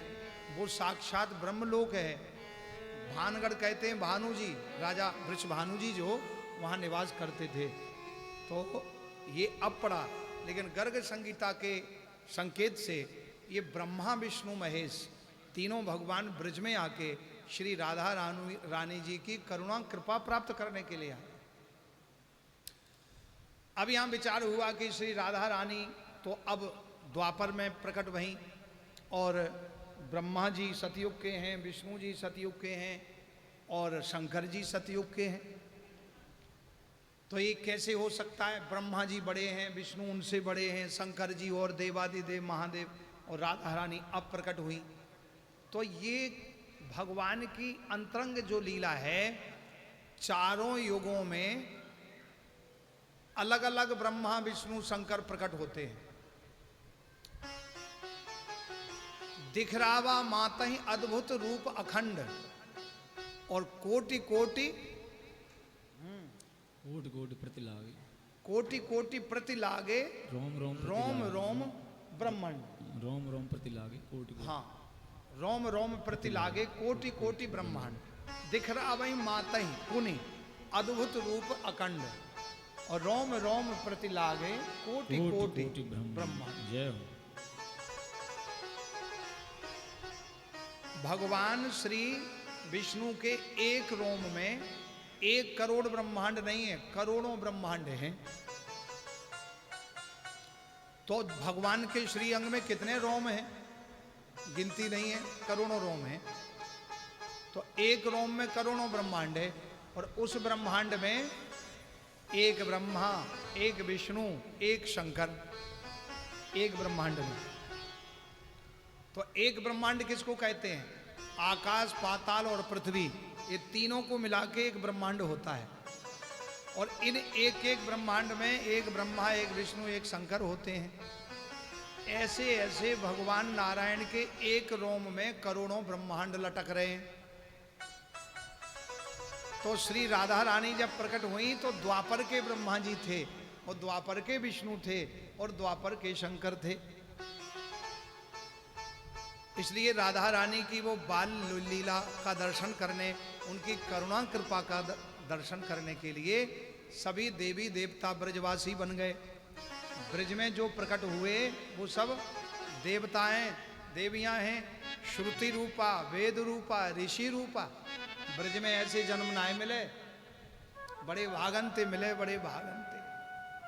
C: वो साक्षात ब्रह्मलोक है। भानगढ़ कहते हैं भानु जी, राजा वृषभानु जी जो वहाँ निवास करते थे। तो ये अब पड़ा, लेकिन गर्ग संगीता के संकेत से ये ब्रह्मा, विष्णु, महेश तीनों भगवान ब्रज में आके श्री राधा रानी जी की करुणा कृपा प्राप्त करने के लिए आए। अब यहाँ विचार हुआ कि श्री राधा रानी तो अब द्वापर में प्रकट वहीं, और ब्रह्मा जी सतयुग के हैं, विष्णु जी सतयुग के हैं और शंकर जी सतयुग के हैं। तो ये कैसे हो सकता है? ब्रह्मा जी बड़े हैं, विष्णु उनसे बड़े हैं, शंकर जी और देवादिदेव महादेव, और राधा रानी अब प्रकट हुई। तो ये भगवान की अंतरंग जो लीला है, चारों युगों में अलग अलग ब्रह्मा, विष्णु, शंकर प्रकट होते हैं। दिखरावा माता ही अद्भुत रूप अखंड, और कोटि कोटि
A: प्रति लागे,
C: कोटि कोटि प्रति लागे,
A: रोम रोम
C: रोम रोम ब्रह्मांड,
A: रोम रोम प्रति लागे कोटि।
C: हाँ, रोम रोम प्रति लागे कोटि कोटि ब्रह्मांड। दिखरावई माता ही पुनि अद्भुत रूप अखंड, और रोम रोम प्रति लागे कोटि कोटि ब्रह्मांड।
A: जय हो।
C: भगवान श्री विष्णु के एक रोम में 1 करोड़ ब्रह्मांड नहीं है, करोड़ों ब्रह्मांड हैं। तो भगवान के श्री अंग में कितने रोम हैं? गिनती नहीं है, करोड़ों रोम हैं। तो एक रोम में करोड़ों ब्रह्मांड है, और उस ब्रह्मांड में एक ब्रह्मा, एक विष्णु, एक शंकर, एक ब्रह्मांड में। तो एक ब्रह्मांड किसको कहते हैं? आकाश, पाताल और पृथ्वी, ये तीनों को मिला के एक ब्रह्मांड होता है। और इन एक एक ब्रह्मांड में एक ब्रह्मा, एक विष्णु, एक शंकर होते हैं। ऐसे ऐसे भगवान नारायण के एक रोम में करोड़ों ब्रह्मांड लटक रहे हैं। तो श्री राधा रानी जब प्रकट हुई तो द्वापर के ब्रह्मा जी थे, और द्वापर के विष्णु थे, और द्वापर के शंकर थे। इसलिए राधा रानी की वो बाल लीला का दर्शन करने, उनकी करुणा कृपा का दर्शन करने के लिए सभी देवी देवता ब्रजवासी बन गए। ब्रज में जो प्रकट हुए वो सब देवताएं, देवियां हैं। श्रुति रूपा, वेद रूपा, ऋषि रूपा। ब्रज में ऐसे जन्म नाए मिले, बड़े भागंते मिले, बड़े भागंते।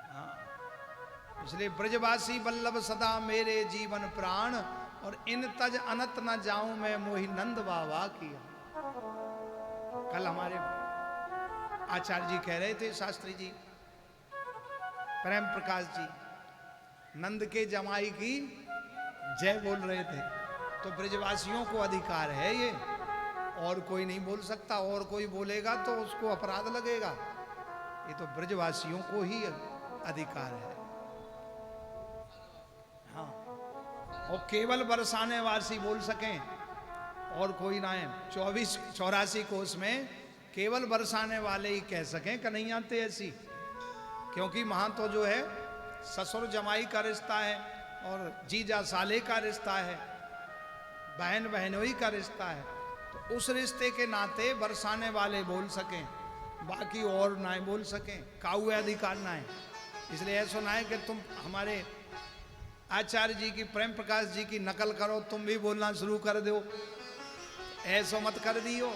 C: हाँ, इसलिए ब्रजवासी वल्लभ सदा मेरे जीवन प्राण, और इन तज अनत न जाऊं मैं मोहि नंद बाबा किया। कल हमारे आचार्य जी कह रहे थे, शास्त्री जी, प्रेम प्रकाश जी, नंद के जमाई की जय बोल रहे थे। तो ब्रजवासियों को अधिकार है ये, और कोई नहीं बोल सकता। और कोई बोलेगा तो उसको अपराध लगेगा। ये तो ब्रजवासियों को ही अधिकार है। हाँ, और केवल बरसाने वासी बोल सकें, और कोई ना है। 84 कोस में केवल बरसाने वाले ही कह सकें कन्हैया ते ऐसी। क्योंकि वहां तो जो है ससुर जमाई का रिश्ता है, और जीजा साले का रिश्ता है, बहन बहनोई का रिश्ता है। तो उस रिश्ते के नाते बरसाने वाले बोल सकें, बाकी और ना बोल सकें। काऊ अधिकार ना है। इसलिए ऐसा ना है कि तुम हमारे आचार्य जी की, प्रेम प्रकाश जी की नकल करो, तुम भी बोलना शुरू कर दो, ऐसा मत कर दियो।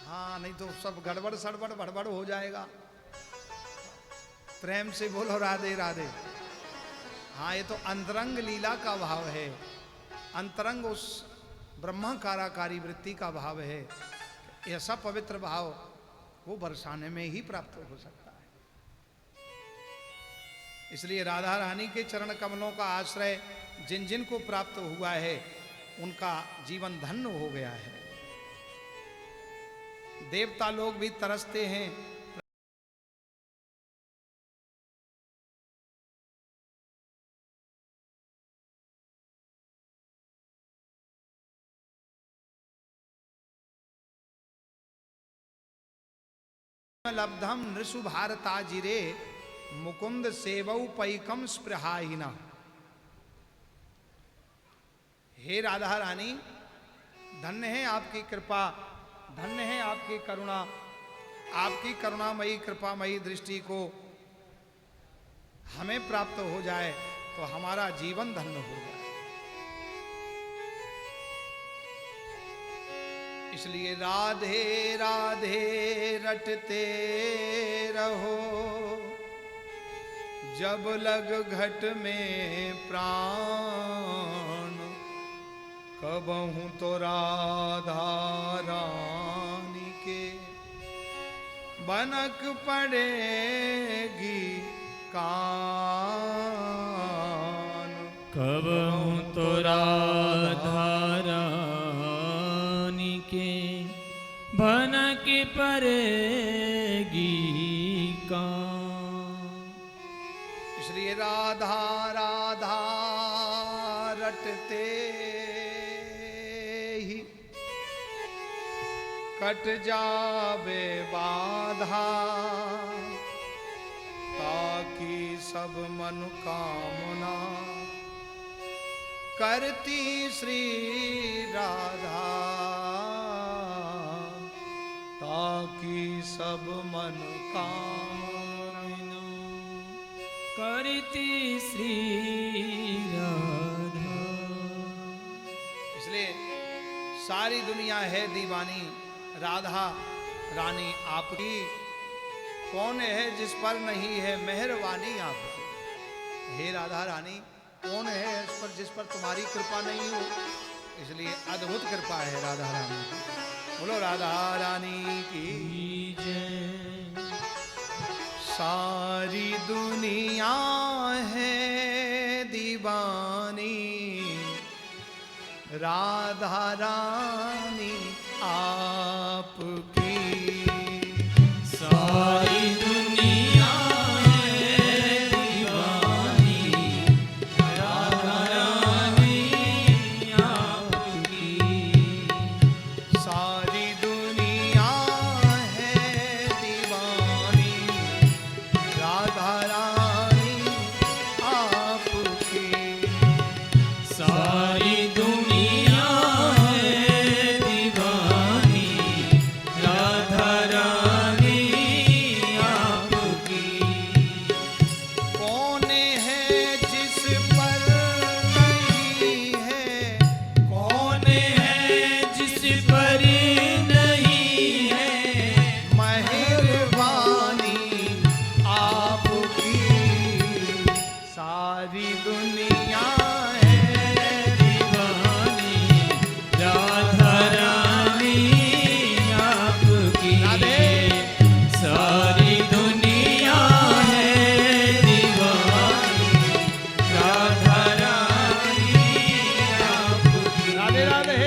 C: हाँ, नहीं तो सब गड़बड़ सड़बड़ भड़बड़ हो जाएगा। प्रेम से बोलो राधे राधे। हाँ, ये तो अंतरंग लीला का भाव है, अंतरंग उस ब्रह्माकाराकारी वृत्ति का भाव है। ऐसा पवित्र भाव वो बरसाने में ही प्राप्त हो सकता है। इसलिए राधा रानी के चरण कमलों का आश्रय जिन जिन को प्राप्त हुआ है, उनका जीवन धन्य हो गया है। देवता लोग भी तरसते हैं। लब्धम नृषु भारताजिरे मुकुंद सेवौ पैकम स्पृहाहिना। हे राधा रानी, धन्य है आपकी कृपा, धन्य है आपकी करुणा। आपकी करुणामयी कृपामयी दृष्टि को हमें प्राप्त हो जाए तो हमारा जीवन धन्य हो जाए। इसलिए राधे राधे रटते रहो, जब लग घट में प्राण, कबहू तो राधा रानी के बनक पड़ेगी कान।
A: कबहू तो राधा रानी के भनक पड़ेगी कान।
C: इसलिए राधा राधा रटते ही कट जावे बाधा, ताकि सब मनोकामना करती श्री राधा, ताकि सब मनोकामना
A: करती श्री राधा।
C: इसलिए सारी दुनिया है दीवानी, राधा रानी आपकी। कौन है जिस पर नहीं है मेहरबानी आपकी। हे राधा रानी, कौन है इस पर जिस पर तुम्हारी कृपा नहीं हो, इसलिए अद्भुत कृपा है राधा रानी की। बोलो राधा रानी की
A: जय।
C: सारी दुनिया है दीवानी, राधा रानी आपकी।
A: सारी दुनिया है दीवानी, राधा रानी आपकी।
C: सारी दुनिया है दीवानी, राधा रानी आपकी।
A: सारी दुनिया है दीवानी, राधा रानी आपकी।
C: कौन है जिस पर नहीं है,
A: कौन है जिस पर नहीं है
C: मेहरबानी आपकी। सारी दुनिया है
A: दीवानी, राधा रानी आपकी।
C: राधे।
A: सारी दुनिया है दीवानी, राधा रानी आपकी।
C: राधे राधे।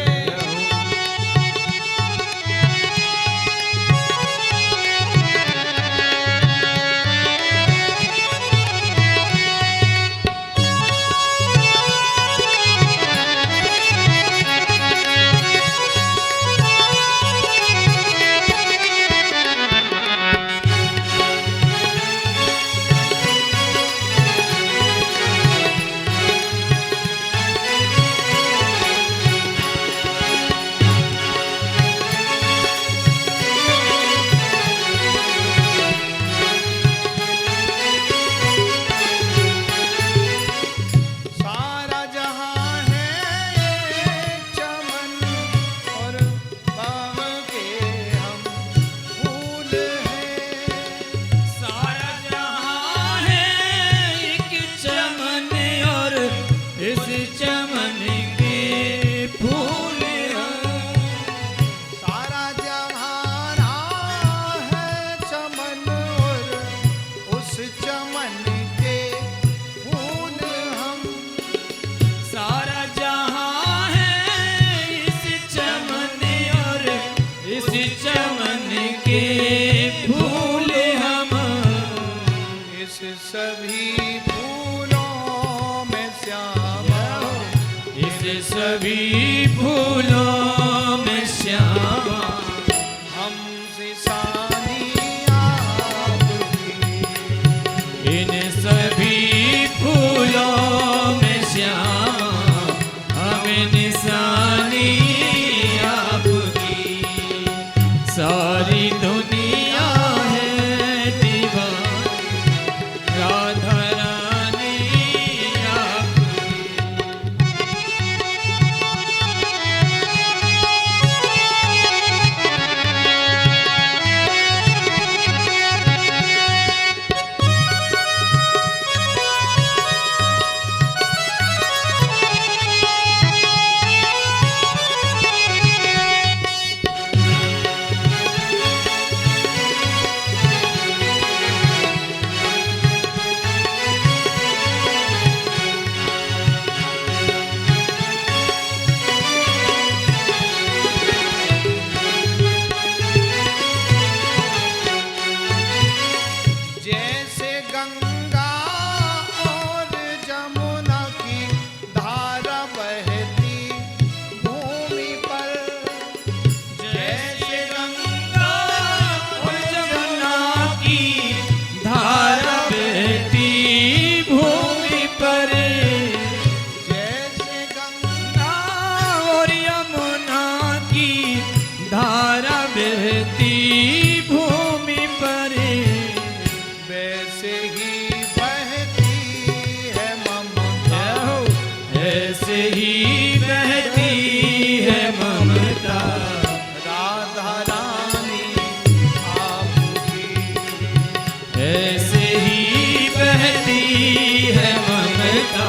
C: सारा जहां है चमन और बाग के हम फूल हैं।
A: सारा जहां है एक चमन और इस चमन के फूल हैं।
C: सारा जहां है चमन और उस चमन के फूल हम।
A: सारा जहां है इस चमन और इस चमन के फूल हम।
C: इस सभी फूलों में श्यामा,
A: इस सभी फूलों में श्यामा,
C: हमसे सानी आपकी।
A: इन सभी फूलों में श्यामा, हमें निशानी आपकी। सारी दुनिया है दीवानी, राधा रानी आपकी।
C: जैसे गंगा और जमुना की धारा बहती भूमि पर,
A: जैसे गंगा और जमुना की धारा बहती भूमि पर।
C: जैसे गंगा
A: और यमुना की धारा बहती भूमि पर।
C: वैसे ही बहती है ममता,
A: ऐसे ही बहती है ममता,
C: राधा रानी आपकी।
A: ऐसे ही बहती है ममता,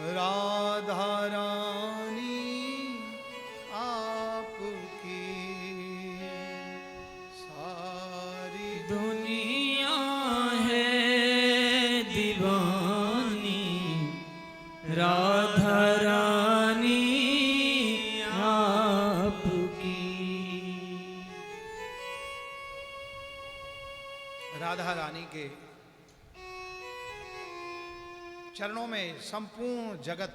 C: राधा रानी आपकी सारी
A: दुनिया है दीवानी, राधा रानी आपकी।
C: राधा रानी के चरणों में संपूर्ण जगत